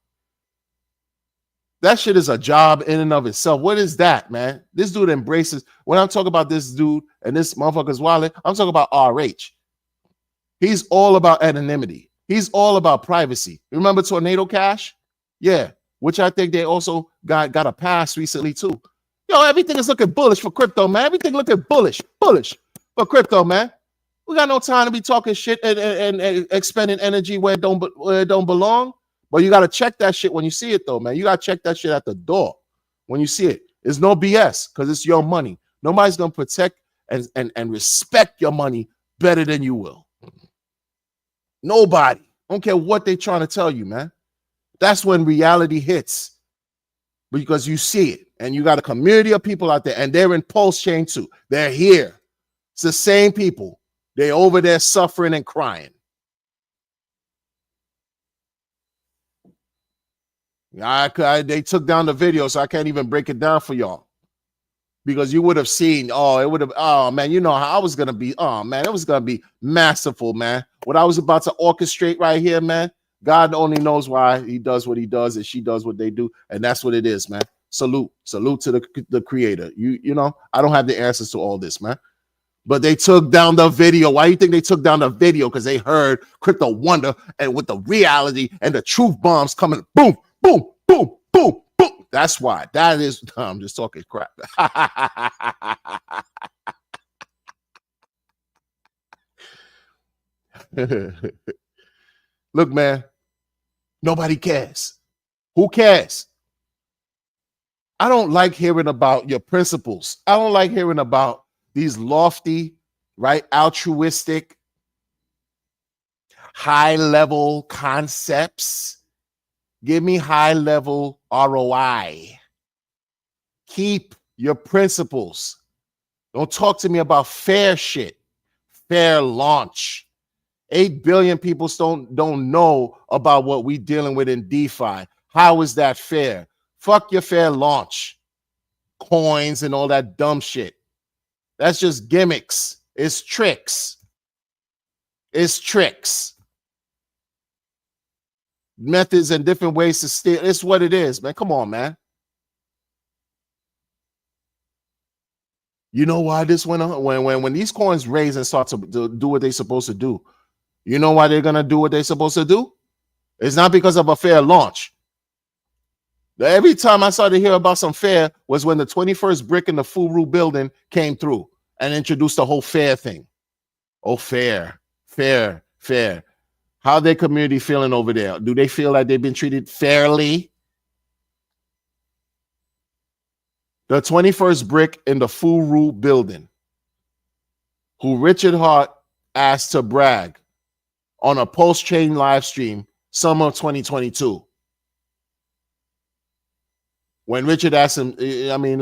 That shit is a job in and of itself. What is that, man? This dude embraces. When I'm talking about this dude and this motherfucker's wallet, I'm talking about RH. He's all about anonymity. He's all about privacy. Remember Tornado Cash? Yeah. Which I think they also got a pass recently too. Yo, everything is looking bullish for crypto, man. Everything looking bullish for crypto, man. We got no time to be talking shit and expending energy where it don't belong. But you got to check that shit when you see it, though, man. You got to check that shit at the door when you see it. It's no BS because it's your money. Nobody's going to protect and respect your money better than you will. Nobody. I don't care what they're trying to tell you, man. That's when reality hits because you see it. And you got a community of people out there, and they're in Pulse Chain too. They're here. It's the same people. They're over there suffering and crying. They took down the video, so I can't even break it down for y'all. Because you would have seen, man, you know how I was going to be. Oh, man, it was going to be masterful, man. What I was about to orchestrate right here, man. God only knows why he does what he does and she does what they do. And that's what it is, man. Salute to the creator. You know, I don't have the answers to all this, man. But they took down the video. Why do you think they took down the video? Because they heard Crypto Wonder and with the reality and the truth bombs coming, boom, boom, boom, boom, boom. That's why. That is, I'm just talking crap. Look, man, nobody cares. Who cares? I don't like hearing about your principles. I don't like hearing about these lofty, right, altruistic, high-level concepts. Give me high-level ROI. Keep your principles. Don't talk to me about fair shit. Fair launch. 8 billion people don't know about what we're dealing with in DeFi. How is that fair? Fuck your fair launch. Coins and all that dumb shit. That's just gimmicks. It's tricks. It's tricks. Methods and different ways to steal. It's what it is, man. Come on, man. You know why this went on? When these coins raise and start to do what they're supposed to do, you know why they're gonna do what they're supposed to do? It's not because of a fair launch. Every time I started to hear about some fair was when the 21st brick in the Furu building came through and introduced the whole fair thing. Oh, fair. How their community feeling over there? Do they feel like they've been treated fairly? The 21st brick in the Furu building, who Richard Hart asked to brag on a post-chain live stream summer of 2022. When Richard asked him, I mean,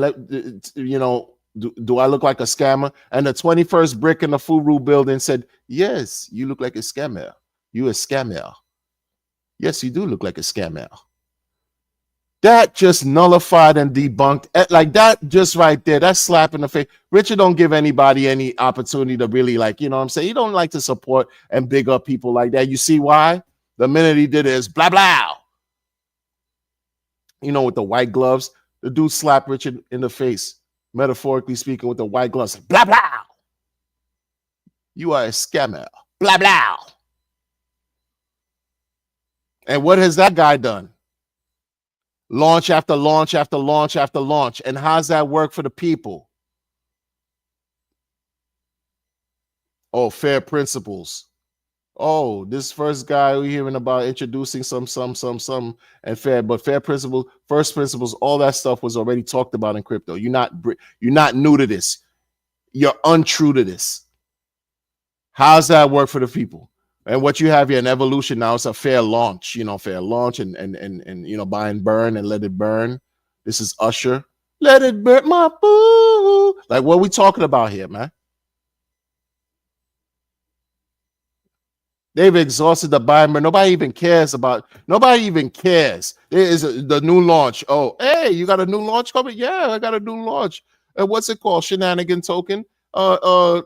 you know, do I look like a scammer? And the 21st brick in the Furu building said, yes, you look like a scammer. You a scammer. Yes, you do look like a scammer. That just nullified and debunked. Like that just right there, that's slap in the face. Richard don't give anybody any opportunity to really, like, you know what I'm saying? He don't like to support and big up people like that. You see why? The minute he did it is blah, blah. You know, with the white gloves, the dude slapped Richard in the face, metaphorically speaking, with the white gloves. Blah, blah. You are a scammer. Blah, blah. And what has that guy done? Launch after launch after launch after launch. And how's that work for the people? Oh, fair principles. Oh, this first guy we're hearing about introducing some and fair, but fair principles, first principles, all that stuff was already talked about in crypto. You're not new to this. You're untrue to this. How's that work for the people? And what you have here, an evolution now, it's a fair launch, you know, fair launch and you know, buy and burn and let it burn. This is Usher. Let it burn my boo. Like, what are we talking about here, man? They've exhausted the buy and burn. Nobody even cares. There is the new launch. Oh, hey, you got a new launch coming? Yeah, I got a new launch. What's it called? Shenanigan token. Talk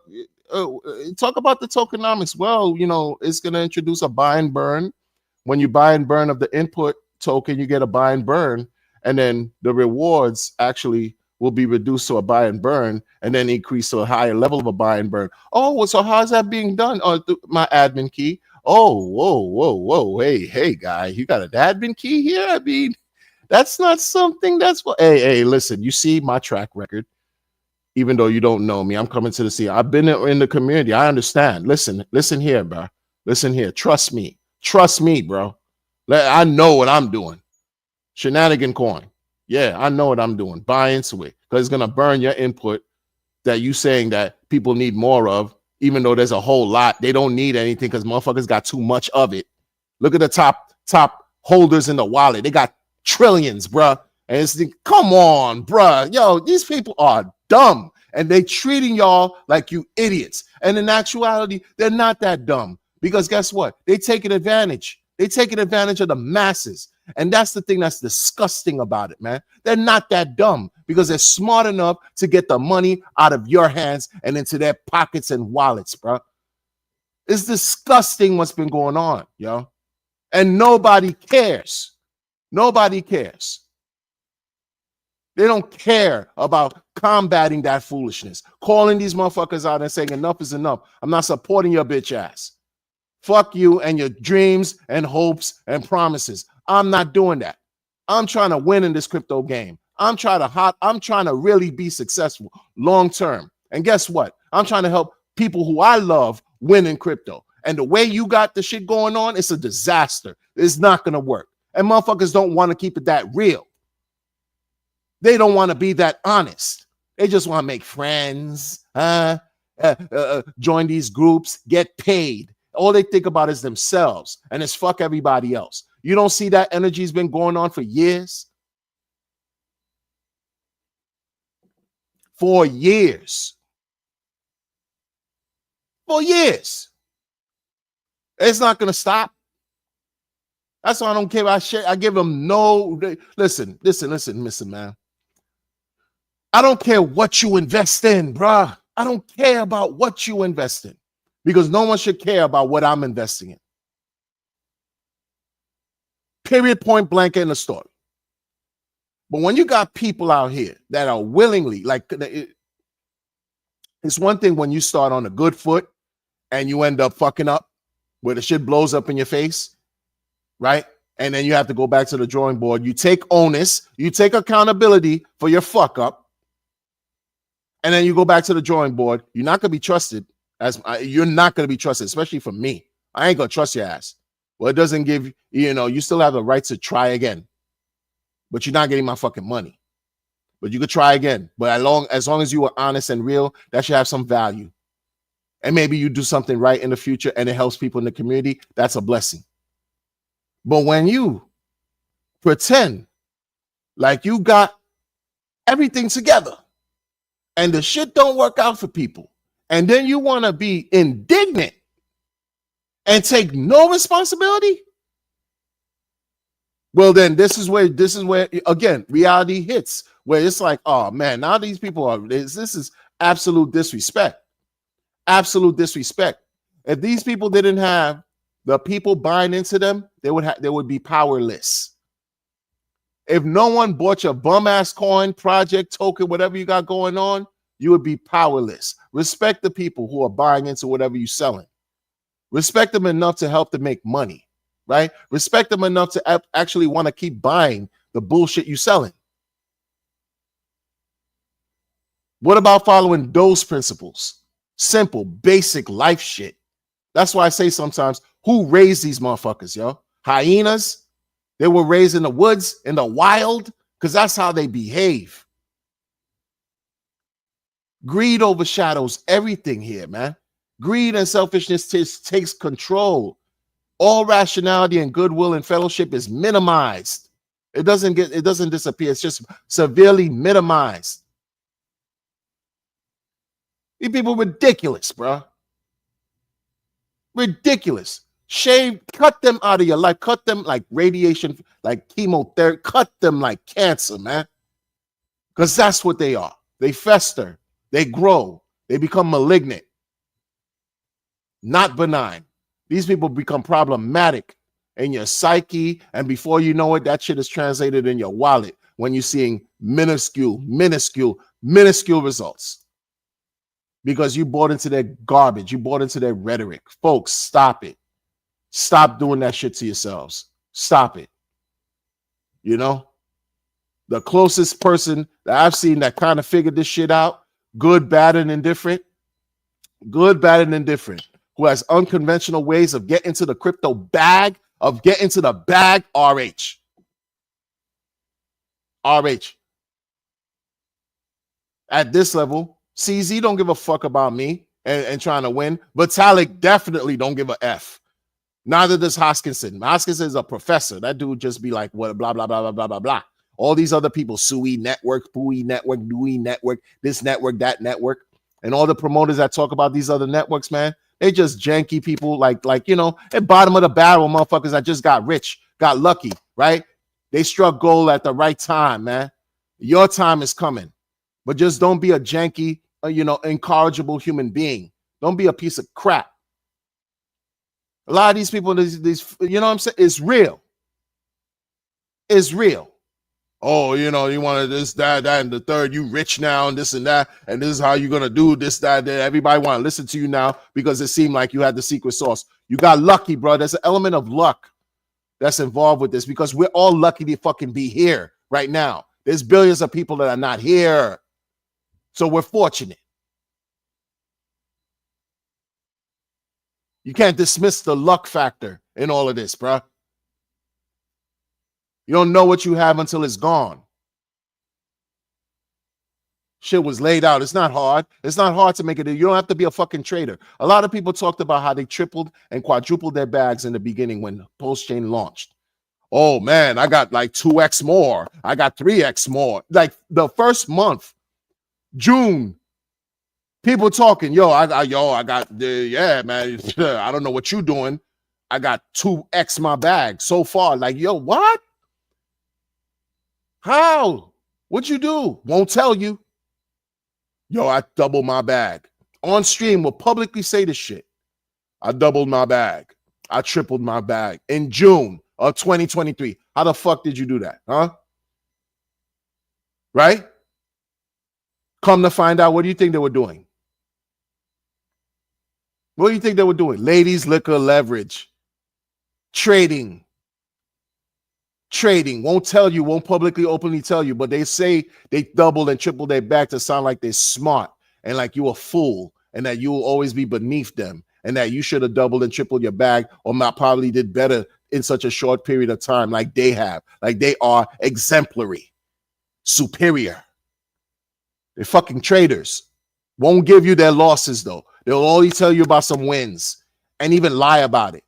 about the tokenomics. Well, you know, it's going to introduce a buy and burn. When you buy and burn of the input token, you get a buy and burn, and then the rewards actually will be reduced to a buy and burn, and then increase to a higher level of a buy and burn. Oh, so how's that being done? Oh, my admin key. Oh, whoa. Hey, guy, you got an admin key here? I mean, that's not something that's what. Hey, listen, you see my track record. Even though you don't know me, I'm coming to the scene. I've been in the community. I understand. Listen here, bro. Listen here. Trust me, bro. I know what I'm doing. Shenanigan coin. Yeah, I know what I'm doing. Buy into it because it's gonna burn your input that you saying that people need more of, even though there's a whole lot. They don't need anything because motherfuckers got too much of it. Look at the top holders in the wallet. They got trillions, bro. And it's come on, bro. Yo, these people are dumb and they treating y'all like you idiots. And in actuality, they're not that dumb because guess what? They taking advantage. They taking advantage of the masses. And that's the thing that's disgusting about it, man. They're not that dumb because they're smart enough to get the money out of your hands and into their pockets and wallets, bro. It's disgusting what's been going on, yo. And nobody cares. Nobody cares. They don't care about combating that foolishness, calling these motherfuckers out and saying enough is enough. I'm not supporting your bitch ass. Fuck you and your dreams and hopes and promises. I'm not doing that. I'm trying to win in this crypto game. I'm trying to really be successful long term. And guess what? I'm trying to help people who I love win in crypto. And the way you got the shit going on, it's a disaster. It's not going to work. And motherfuckers don't want to keep it that real. They don't want to be that honest. They just want to make friends, join these groups, get paid. All they think about is themselves, and it's fuck everybody else. You don't see that energy's been going on for years? For years. For years. It's not going to stop. That's why I don't care about shit. I give them no... Listen, man. I don't care what you invest in, bruh. I don't care about what you invest in because no one should care about what I'm investing in. Period, point blank in the story. But when you got people out here that are willingly, like, it's one thing when you start on a good foot and you end up fucking up where the shit blows up in your face, right? And then you have to go back to the drawing board. You take onus, you take accountability for your fuck up. And then you go back to the drawing board. You're not going to be trusted. You're not going to be trusted, especially from me. I ain't going to trust your ass. Well, it doesn't give, you still have the right to try again. But you're not getting my fucking money. But you could try again. But as long as you are honest and real, that should have some value. And maybe you do something right in the future and it helps people in the community. That's a blessing. But when you pretend like you got everything together, and the shit don't work out for people, and then you want to be indignant and take no responsibility, well, then this is where again reality hits, where it's like, oh man, now these people are this is absolute disrespect. Absolute disrespect. If these people didn't have the people buying into them, they would be powerless. If no one bought your bum ass coin, project, token, whatever you got going on, you would be powerless. Respect the people who are buying into whatever you're selling. Respect them enough to help them make money, right? Respect them enough to actually want to keep buying the bullshit you're selling. What about following those principles? Simple, basic life shit. That's why I say sometimes, who raised these motherfuckers, yo? Hyenas? They were raised in the woods, in the wild, because that's how they behave. Greed overshadows everything here, man. Greed and selfishness takes control. All rationality and goodwill and fellowship is minimized. It doesn't disappear. It's just severely minimized. These people ridiculous, bro. Ridiculous. Cut them out of your life. Cut them like radiation, like chemotherapy. Cut them like cancer, man. Because that's what they are. They fester. They grow. They become malignant. Not benign. These people become problematic in your psyche. And before you know it, that shit is translated in your wallet when you're seeing minuscule results. Because you bought into their garbage. You bought into their rhetoric. Folks, stop it. Stop doing that shit to yourselves. Stop it. The closest person that I've seen that kind of figured this shit out, good, bad, and indifferent, who has unconventional ways of getting to the crypto bag, RH. At this level, CZ don't give a fuck about me and trying to win. Vitalik definitely don't give a F. Neither does Hoskinson. Hoskinson is a professor. That dude just be like, what, blah, blah, blah, blah, blah, blah, blah. All these other people, Sui Network, Pui Network, Dewey Network, this network, that network, and all the promoters that talk about these other networks, man, they just janky people like at bottom of the barrel motherfuckers that just got rich, got lucky, right? They struck gold at the right time, man. Your time is coming. But just don't be a janky, incorrigible human being. Don't be a piece of crap. A lot of these people, these, you know what I'm saying? It's real. It's real. Oh, you know, you wanted this, that, and the third. You rich now, and this and that, and this is how you're gonna do this, that. Everybody want to listen to you now because it seemed like you had the secret sauce. You got lucky, bro. There's an element of luck that's involved with this because we're all lucky to fucking be here right now. There's billions of people that are not here, so we're fortunate. You can't dismiss the luck factor in all of this, bro. You don't know what you have until it's gone. Shit was laid out. It's not hard. It's not hard to make it. You don't have to be a fucking trader. A lot of people talked about how they tripled and quadrupled their bags in the beginning when PulseChain launched. Oh, man, I got like 2x more. I got 3x more. Like the first month, June, people talking, I got, yeah, man, I don't know what you're doing. I got 2x my bag so far. Like, yo, what? How? What'd you do? Won't tell you. Yo, I doubled my bag. On stream, will publicly say this shit. I doubled my bag. I tripled my bag in June of 2023. How the fuck did you do that? Huh? Right? Come to find out, what do you think they were doing? What do you think they were doing? Ladies, liquor, leverage. Trading. Won't tell you, won't publicly openly tell you, but they say they doubled and tripled their bag to sound like they're smart and like you a fool and that you will always be beneath them and that you should have doubled and tripled your bag or not probably did better in such a short period of time like they have. Like they are exemplary, superior. They're fucking traders. Won't give you their losses though. They'll only tell you about some wins and even lie about it,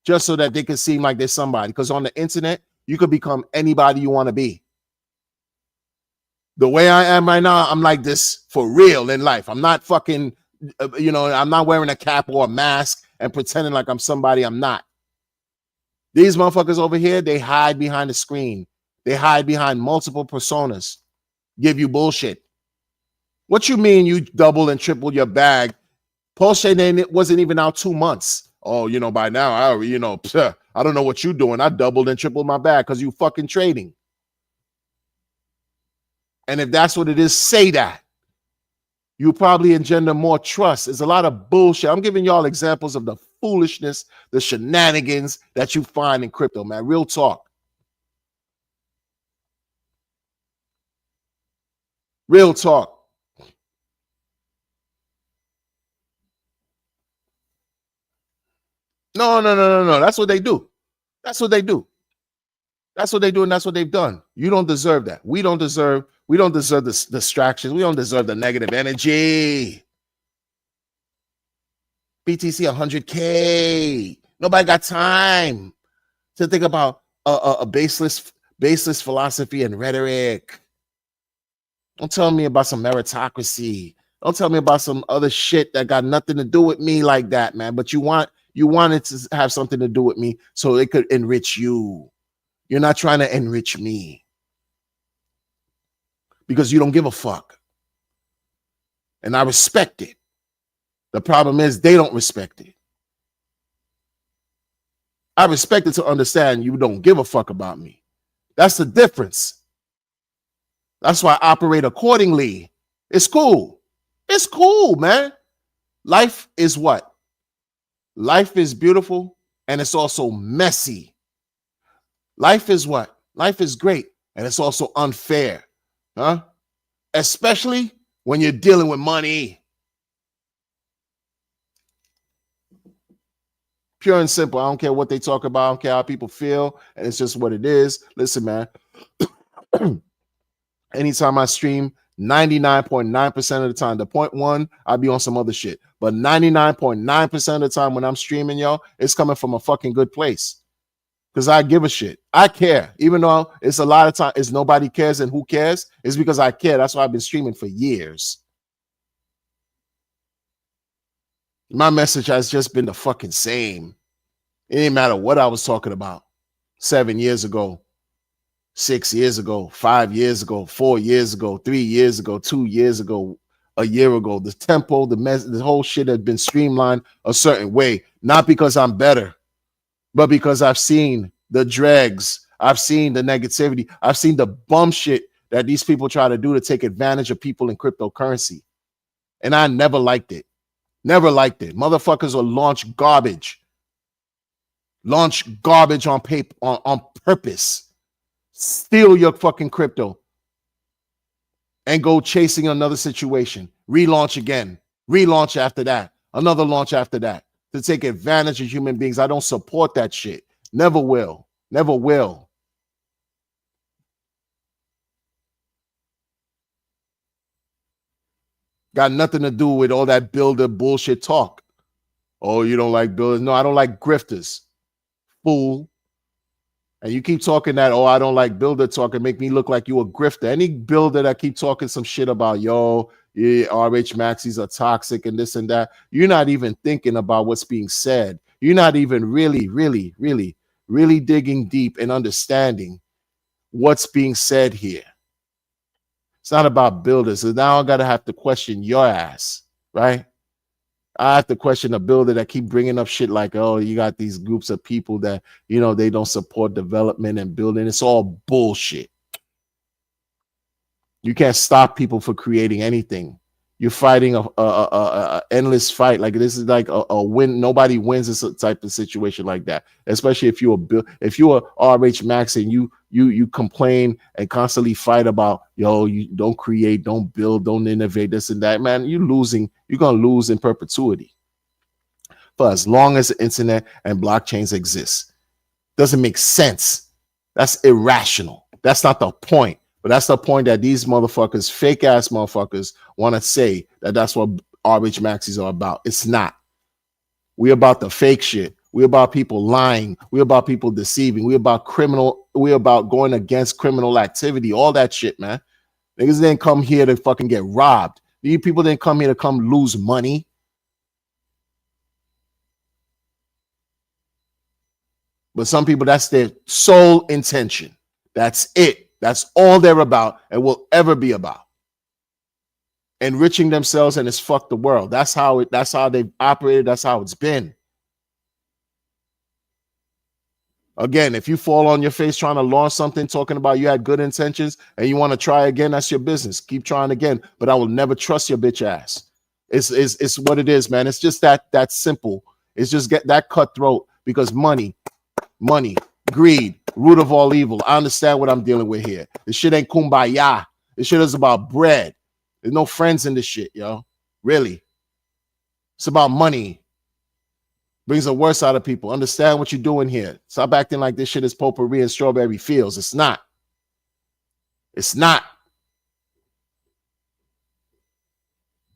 just so that they can seem like they're somebody. Because on the internet, you could become anybody you want to be. The way I am right now, I'm like this for real in life. I'm not fucking, I'm not wearing a cap or a mask and pretending like I'm somebody I'm not. These motherfuckers over here, they hide behind the screen. They hide behind multiple personas. Give you bullshit. What you mean you doubled and tripled your bag? PulseChain wasn't even out 2 months. Oh, by now, I don't know what you're doing. I doubled and tripled my bag because you fucking trading. And if that's what it is, say that. You probably engender more trust. There's a lot of bullshit. I'm giving y'all examples of the foolishness, the shenanigans that you find in crypto, man. Real talk. Real talk. No. That's what they do. That's what they do. That's what they do, and that's what they've done. You don't deserve that. We don't deserve the distractions. We don't deserve the negative energy. BTC 100K. Nobody got time to think about a baseless philosophy and rhetoric. Don't tell me about some meritocracy. Don't tell me about some other shit that got nothing to do with me like that, man. But you wanted to have something to do with me so it could enrich you. You're not trying to enrich me because you don't give a fuck. And I respect it. The problem is they don't respect it. I respect it to understand you don't give a fuck about me. That's the difference. That's why I operate accordingly. It's cool. It's cool, man. Life is what? Life is beautiful and it's also messy. Life is what? Life is great and it's also unfair. Huh? Especially when you're dealing with money. Pure and simple. I don't care what they talk about. I don't care how people feel. And it's just what it is. Listen, man. Anytime I stream, 99.9% of the time, the 0.1, I'll be on some other shit. But 99.9% of the time when I'm streaming, y'all, it's coming from a fucking good place. Because I give a shit. I care. Even though it's a lot of time, it's nobody cares and who cares, it's because I care. That's why I've been streaming for years. My message has just been the fucking same. It didn't matter what I was talking about 7 years ago, 6 years ago, 5 years ago, 4 years ago, 3 years ago, 2 years ago, a year ago. The tempo, the whole shit had been streamlined a certain way. Not because I'm better, but because I've seen the dregs. I've seen the negativity. I've seen the bum shit that these people try to do to take advantage of people in cryptocurrency. And I never liked it. Never liked it. Motherfuckers will launch garbage. Launch garbage on paper, on purpose. Steal your fucking crypto. And go chasing another situation. Relaunch again. Relaunch after that. Another launch after that. To take advantage of human beings. I don't support that shit. Never will. Never will. Got nothing to do with all that builder bullshit talk. Oh, you don't like builders? No, I don't like grifters. Fool. And you keep talking that, oh, I don't like builder talk and make me look like you a grifter. Any builder that keep talking some shit about, yo, yeah, RH Maxis are toxic and this and that, you're not even thinking about what's being said. You're not even really digging deep and understanding what's being said here. It's not about builders. So now I gotta have to question your ass, right? I have to question a builder that keep bringing up shit like, oh, you got these groups of people that, you know, they don't support development and building. It's all bullshit. You can't stop people from creating anything. You're fighting a endless fight. Like this is like a win. Nobody wins this type of situation like that. Especially if you're RH Max and you complain and constantly fight about, yo, you don't create, don't build, don't innovate, this and that. Man, you're losing. You're gonna lose in perpetuity for as long as the internet and blockchains exist. Doesn't make sense. That's irrational. That's not the point. But that's the point that these motherfuckers, fake ass motherfuckers, want to say that that's what RH Maxis are about. It's not. We're about the fake shit. We're about people lying. We're about people deceiving. We're about going against criminal activity. All that shit, man. Niggas didn't come here to fucking get robbed. These people didn't come here to come lose money. But some people, that's their sole intention. That's it. That's all they're about and will ever be about. Enriching themselves, and it's fuck the world. That's how they've operated. That's how it's been. Again, if you fall on your face trying to launch something, talking about you had good intentions and you want to try again, that's your business. Keep trying again. But I will never trust your bitch ass. It's what it is, man. It's just that simple. It's just get that cutthroat because money, greed, root of all evil. I understand what I'm dealing with here. This shit ain't kumbaya. This shit is about bread. There's no friends in this shit, yo. Really. It's about money. Brings the worst out of people. Understand what you're doing here. Stop acting like this shit is potpourri and strawberry fields. It's not. It's not.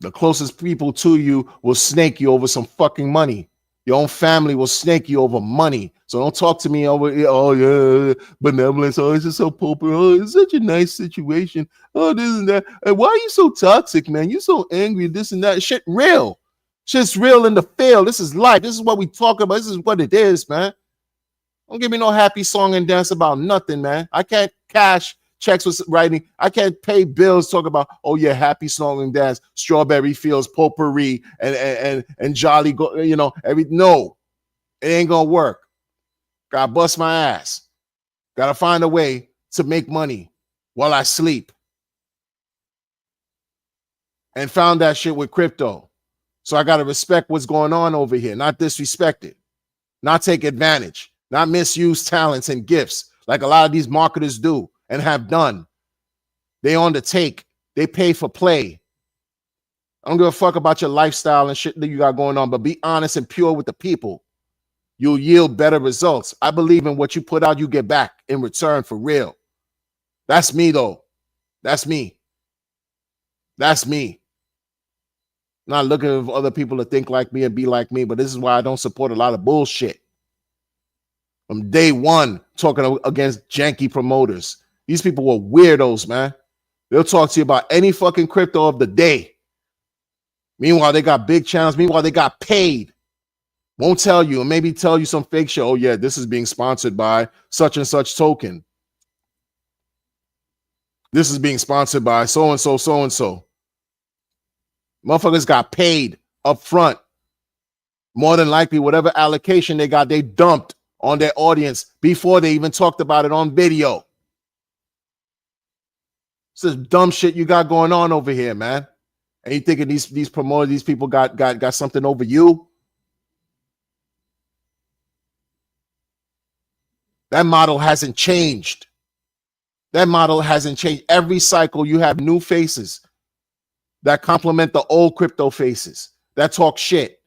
The closest people to you will snake you over some fucking money. Your own family will snake you over money. So don't talk to me over, oh, yeah, benevolence. Oh, it's just so poor. Oh, it's such a nice situation. Oh, this and that. And why are you so toxic, man? You're so angry, this and that. Shit real. Shit's real in the field. This is life. This is what we talk about. This is what it is, man. Don't give me no happy song and dance about nothing, man. I can't cash checks with writing. I can't pay bills talk about, oh yeah, happy song and dance, strawberry fields, potpourri, and jolly go, you know, no, it ain't gonna work. Gotta bust my ass. Gotta find a way to make money while I sleep. And found that shit with crypto. So I gotta respect what's going on over here, not disrespect it, not take advantage, not misuse talents and gifts like a lot of these marketers do and have done. They on the take. They pay for play. I don't give a fuck about your lifestyle and shit that you got going on, but be honest and pure with the people. You'll yield better results. I believe in what you put out, you get back in return for real. That's me, though. That's me. That's me. Not looking for other people to think like me and be like me, but this is why I don't support a lot of bullshit. From day one, talking against janky promoters. These people were weirdos, man. They'll talk to you about any fucking crypto of the day. Meanwhile, they got big channels. Meanwhile, they got paid. Won't tell you, and maybe tell you some fake shit. Oh, yeah, this is being sponsored by such and such token. This is being sponsored by so-and-so, so-and-so. Motherfuckers got paid up front. More than likely, whatever allocation they got, they dumped on their audience before they even talked about it on video. It's this dumb shit you got going on over here, man. And you thinking these promoters, these people got something over you? That model hasn't changed. That model hasn't changed. Every cycle you have new faces that complement the old crypto faces that talk shit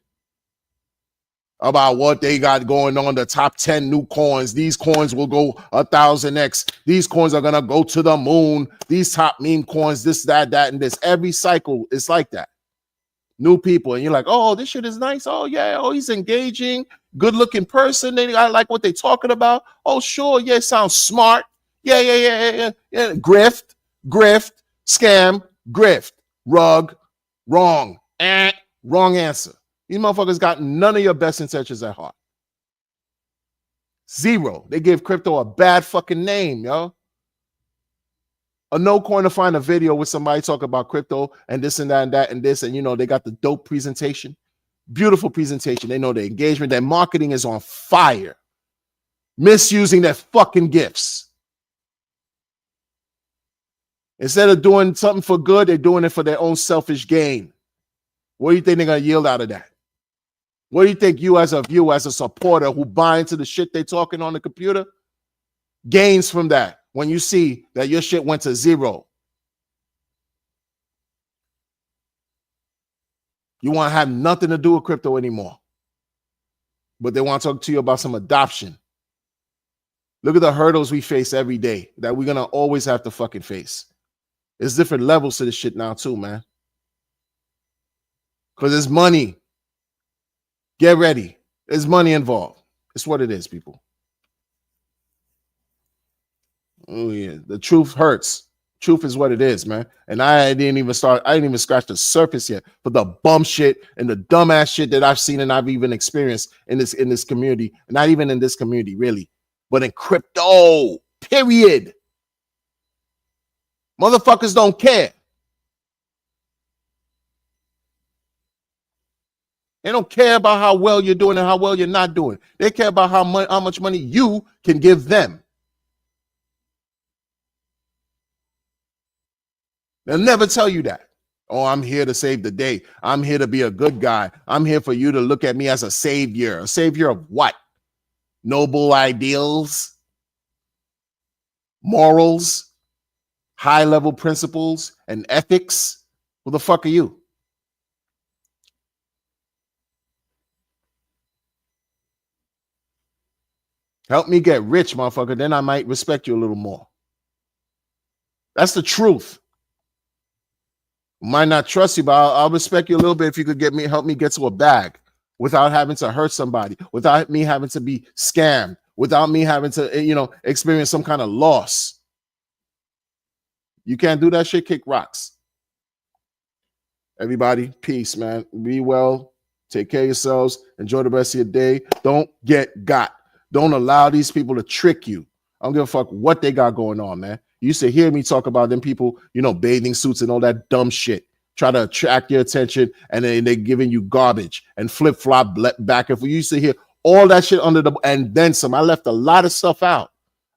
about what they got going on, the top 10 new coins. These coins will go 1,000x. These coins are going to go to the moon. These top meme coins, this, that, and this. Every cycle is like that. New people. And you're like, oh, this shit is nice. Oh, yeah. Oh, he's engaging. Good looking person. I like what they're talking about. Oh, sure. Yeah, it sounds smart. Yeah. Grift, scam, grift, rug, wrong. Wrong answer. These motherfuckers got none of your best intentions at heart. Zero. They give crypto a bad fucking name, yo. A no coin to find a video with somebody talk about crypto and this and that and that and this, and you know they got the dope presentation, beautiful presentation. They know the engagement, their marketing is on fire, misusing their fucking gifts. Instead of doing something for good, they're doing it for their own selfish gain. What do you think they're gonna yield out of that? What do you think you as a supporter who buy into the shit they talking on the computer gains from that when you see that your shit went to zero? You want to have nothing to do with crypto anymore, but they want to talk to you about some adoption. Look at the hurdles we face every day that we're going to always have to fucking face. There's different levels to this shit now too, man. Because there's money. Get ready. There's money involved. It's what it is, people. Oh yeah, the truth hurts. Truth is what it is, man. And I didn't even scratch the surface yet for the bum shit and the dumbass shit that I've seen and I've even experienced in this community. Not even in this community, really, but in crypto. Period. Motherfuckers don't care. They don't care about how well you're doing and how well you're not doing. They care about how much money you can give them. They'll never tell you that. Oh, I'm here to save the day. I'm here to be a good guy. I'm here for you to look at me as a savior. A savior of what? Noble ideals, morals, high-level principles, and ethics? Who the fuck are you? Help me get rich, motherfucker. Then I might respect you a little more. That's the truth. Might not trust you, but I'll respect you a little bit if you could help me get to a bag without having to hurt somebody, without me having to be scammed, without me having to, experience some kind of loss. You can't do that shit, kick rocks. Everybody, peace, man. Be well. Take care of yourselves. Enjoy the rest of your day. Don't get got. Don't allow these people to trick you. I don't give a fuck what they got going on, man. You used to hear me talk about them people, bathing suits and all that dumb shit. Try to attract your attention, and then they're giving you garbage and flip-flop back and forth. You used to hear all that shit and then some. I left a lot of stuff out.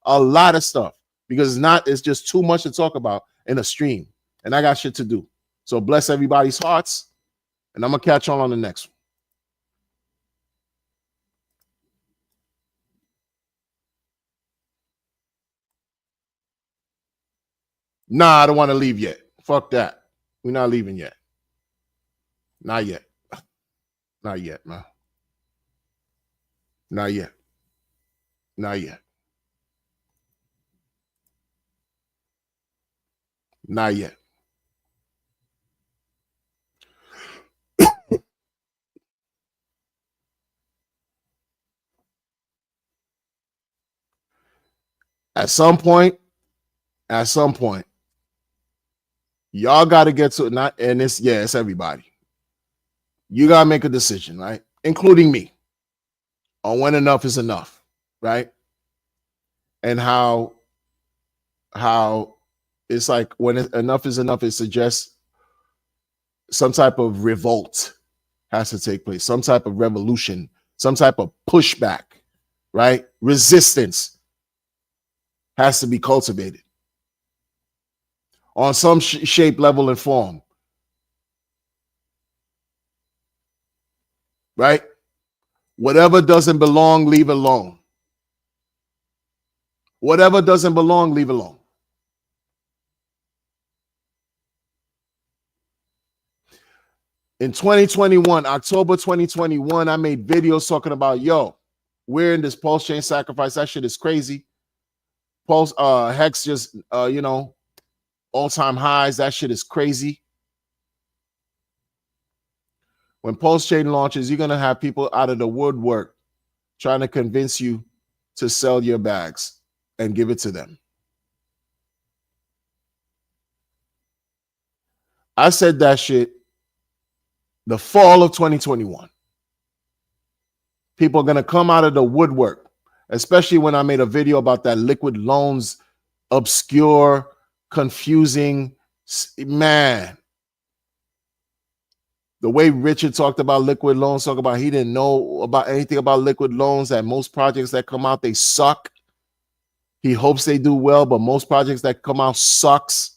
A lot of stuff. Because it's just too much to talk about in a stream. And I got shit to do. So bless everybody's hearts. And I'm going to catch on the next one. Nah, I don't want to leave yet. Fuck that. We're not leaving yet. Not yet. Not yet, man. Not yet. Not yet. Not yet. At some point, y'all got to get to it. It's everybody. You got to make a decision, right? Including me, on when enough is enough, right? And how it's like when enough is enough, it suggests some type of revolt has to take place, some type of revolution, some type of pushback right? Resistance has to be cultivated on some shape, level, and form, right? Whatever doesn't belong, leave alone. Whatever doesn't belong, leave alone. In 2021, October 2021, I made videos talking about, yo, we're in this pulse chain sacrifice. That shit is crazy. Pulse Hex just all-time highs. That shit is crazy. When pulse chain launches, you're gonna have people out of the woodwork trying to convince you to sell your bags and give it to them. I said that shit the fall of 2021. People are going to come out of the woodwork, especially when I made a video about that liquid loans, obscure, confusing, man. The way Richard talked about liquid loans, talk about he didn't know about anything about liquid loans, that most projects that come out, they suck. He hopes they do well, but most projects that come out sucks.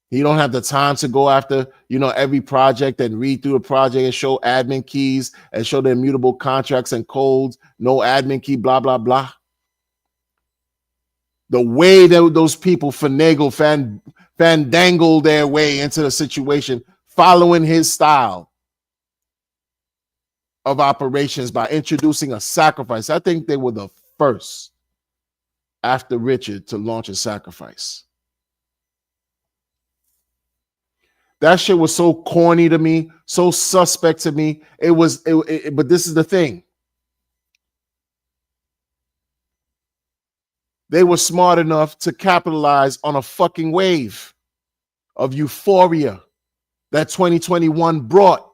He don't have the time to go after, every project and read through the project and show admin keys and show the immutable contracts and codes, no admin key, blah, blah, blah. The way that those people fandangle their way into the situation, following his style of operations by introducing a sacrifice. I think they were the first after Richard to launch a sacrifice. That shit was so corny to me, so suspect to me. But this is the thing. They were smart enough to capitalize on a fucking wave of euphoria that 2021 brought.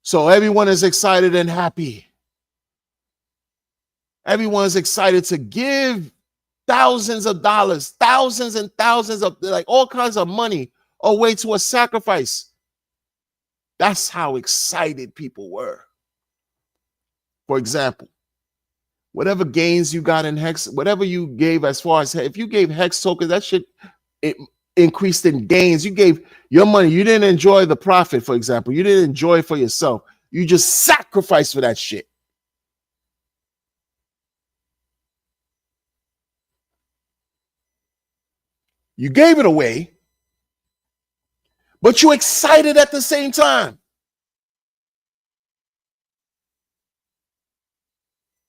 So everyone is excited and happy. Everyone is excited to give thousands of dollars, thousands and thousands of, like, all kinds of money away to a sacrifice. That's how excited people were. For example, whatever gains you got in Hex, whatever you gave as far as, if you gave Hex tokens, that shit, it increased in gains. You gave your money. You didn't enjoy the profit, for example. You didn't enjoy it for yourself. You just sacrificed for that shit. You gave it away, but you excited at the same time.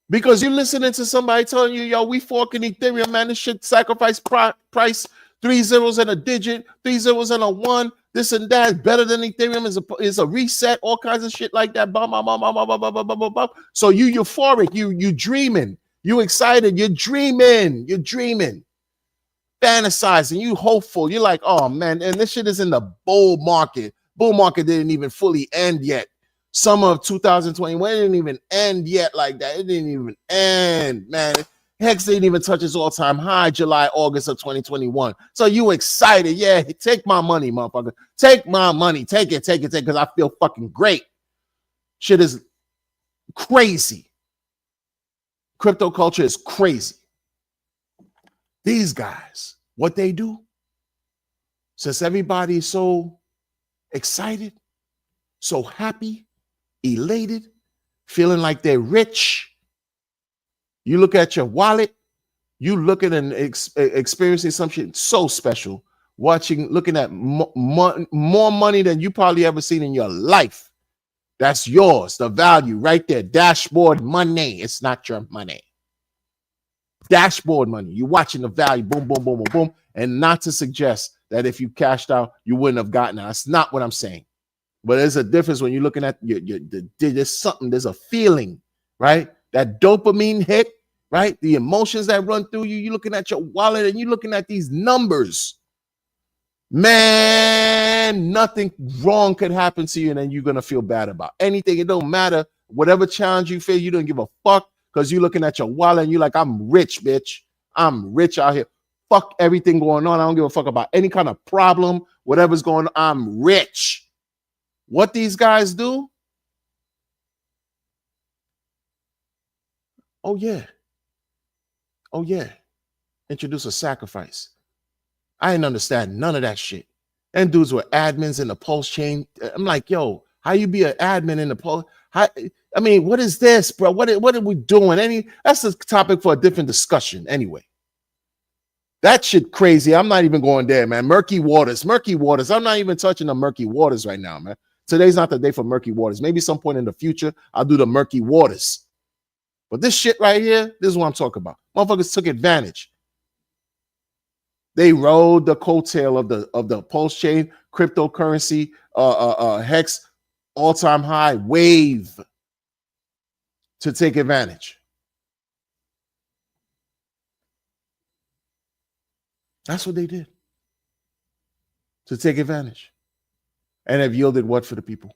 Because you're listening to somebody telling you, yo, we forking Ethereum, man, this shit sacrifice price, 3 zeros and a digit, 3 zeros and a 1, this and that, better than Ethereum, is a reset, all kinds of shit like that. So you euphoric, you dreaming, you excited, you're dreaming. Fantasizing, you hopeful, you're like, oh man, and this shit is in the bull market. Bull market didn't even fully end yet. Summer of 2021 didn't even end yet like that. It didn't even end, man. Hex didn't even touch its all-time high July, August of 2021. So you excited, yeah, take my money, motherfucker. Take my money, take it, because I feel fucking great. Shit is crazy. Crypto culture is crazy. These guys, what they do, since everybody is so excited, so happy, elated, feeling like they're rich, you look at your wallet, you looking and experiencing something so special, looking at more money than you probably ever seen in your life. That's yours, the value right there, dashboard money. It's not your money. Dashboard money. You're watching the value, boom, boom, boom, boom, boom. And not to suggest that if you cashed out, you wouldn't have gotten it. That's not what I'm saying. But there's a difference when you're looking at there's something, there's a feeling, right? That dopamine hit, right? The emotions that run through you. You're looking at your wallet and you're looking at these numbers. Man, nothing wrong could happen to you, and then you're going to feel bad about anything. It don't matter. Whatever challenge you feel, you don't give a fuck. Because you're looking at your wallet and you're like, I'm rich, bitch. I'm rich out here. Fuck everything going on. I don't give a fuck about any kind of problem, whatever's going on. I'm rich. What these guys do, Oh, yeah. Oh, yeah. Introduce a sacrifice. I didn't understand none of that shit. And dudes were admins in the Pulse chain. I'm like, yo, how you be an admin in the Pulse? I mean, what is this, bro? What are we doing? That's a topic for a different discussion anyway. That shit crazy. I'm not even going there, man. Murky waters. I'm not even touching the murky waters right now, man. Today's not the day for murky waters. Maybe some point in the future, I'll do the murky waters. But this shit right here, this is what I'm talking about. Motherfuckers took advantage. They rode the coattail of the Pulse chain, cryptocurrency, Hex, all-time high wave to take advantage. That's what they did. To take advantage. And have yielded what for the people?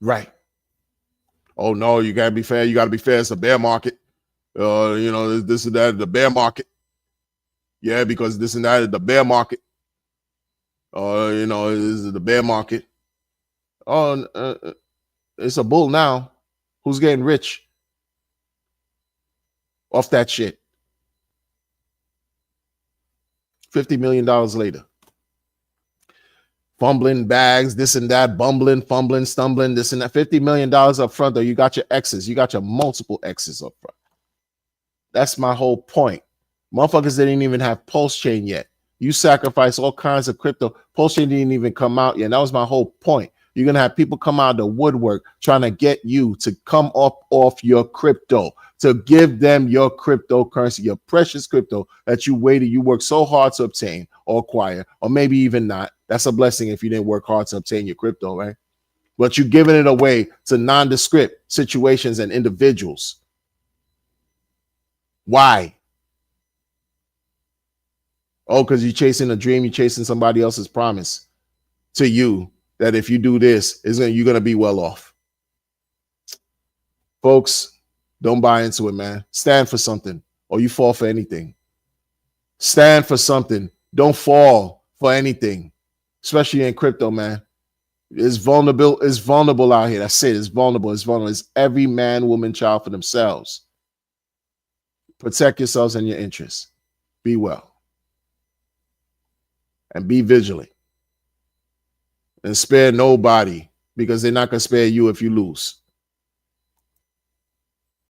Right. Oh, no, you got to be fair. You got to be fair. It's a bear market. This and that, the bear market. Yeah, because this and that is the bear market. This is the bear market. Oh, it's a bull now. Who's getting rich off that shit? $50 million later. Fumbling bags, this and that, bumbling, fumbling, stumbling, this and that. $50 million up front, though. You got your X's. You got your multiple X's up front. That's my whole point. Motherfuckers didn't even have Pulse Chain yet. You sacrifice all kinds of crypto. Pulse Chain didn't even come out yet. That was my whole point. You're going to have people come out of the woodwork trying to get you to come off your crypto, to give them your cryptocurrency, your precious crypto that you waited, you worked so hard to obtain or acquire, or maybe even not. That's a blessing if you didn't work hard to obtain your crypto, right? But you're giving it away to nondescript situations and individuals. Why? Oh, because you're chasing a dream, you're chasing somebody else's promise to you that if you do this, you're going to be well off. Folks, don't buy into it, man. Stand for something or you fall for anything. Stand for something. Don't fall for anything, especially in crypto, man. It's vulnerable. It's vulnerable out here. That's it. It's vulnerable. It's vulnerable. It's every man, woman, child for themselves. Protect yourselves and your interests. Be well. And be vigilant. And spare nobody, because they're not going to spare you if you lose.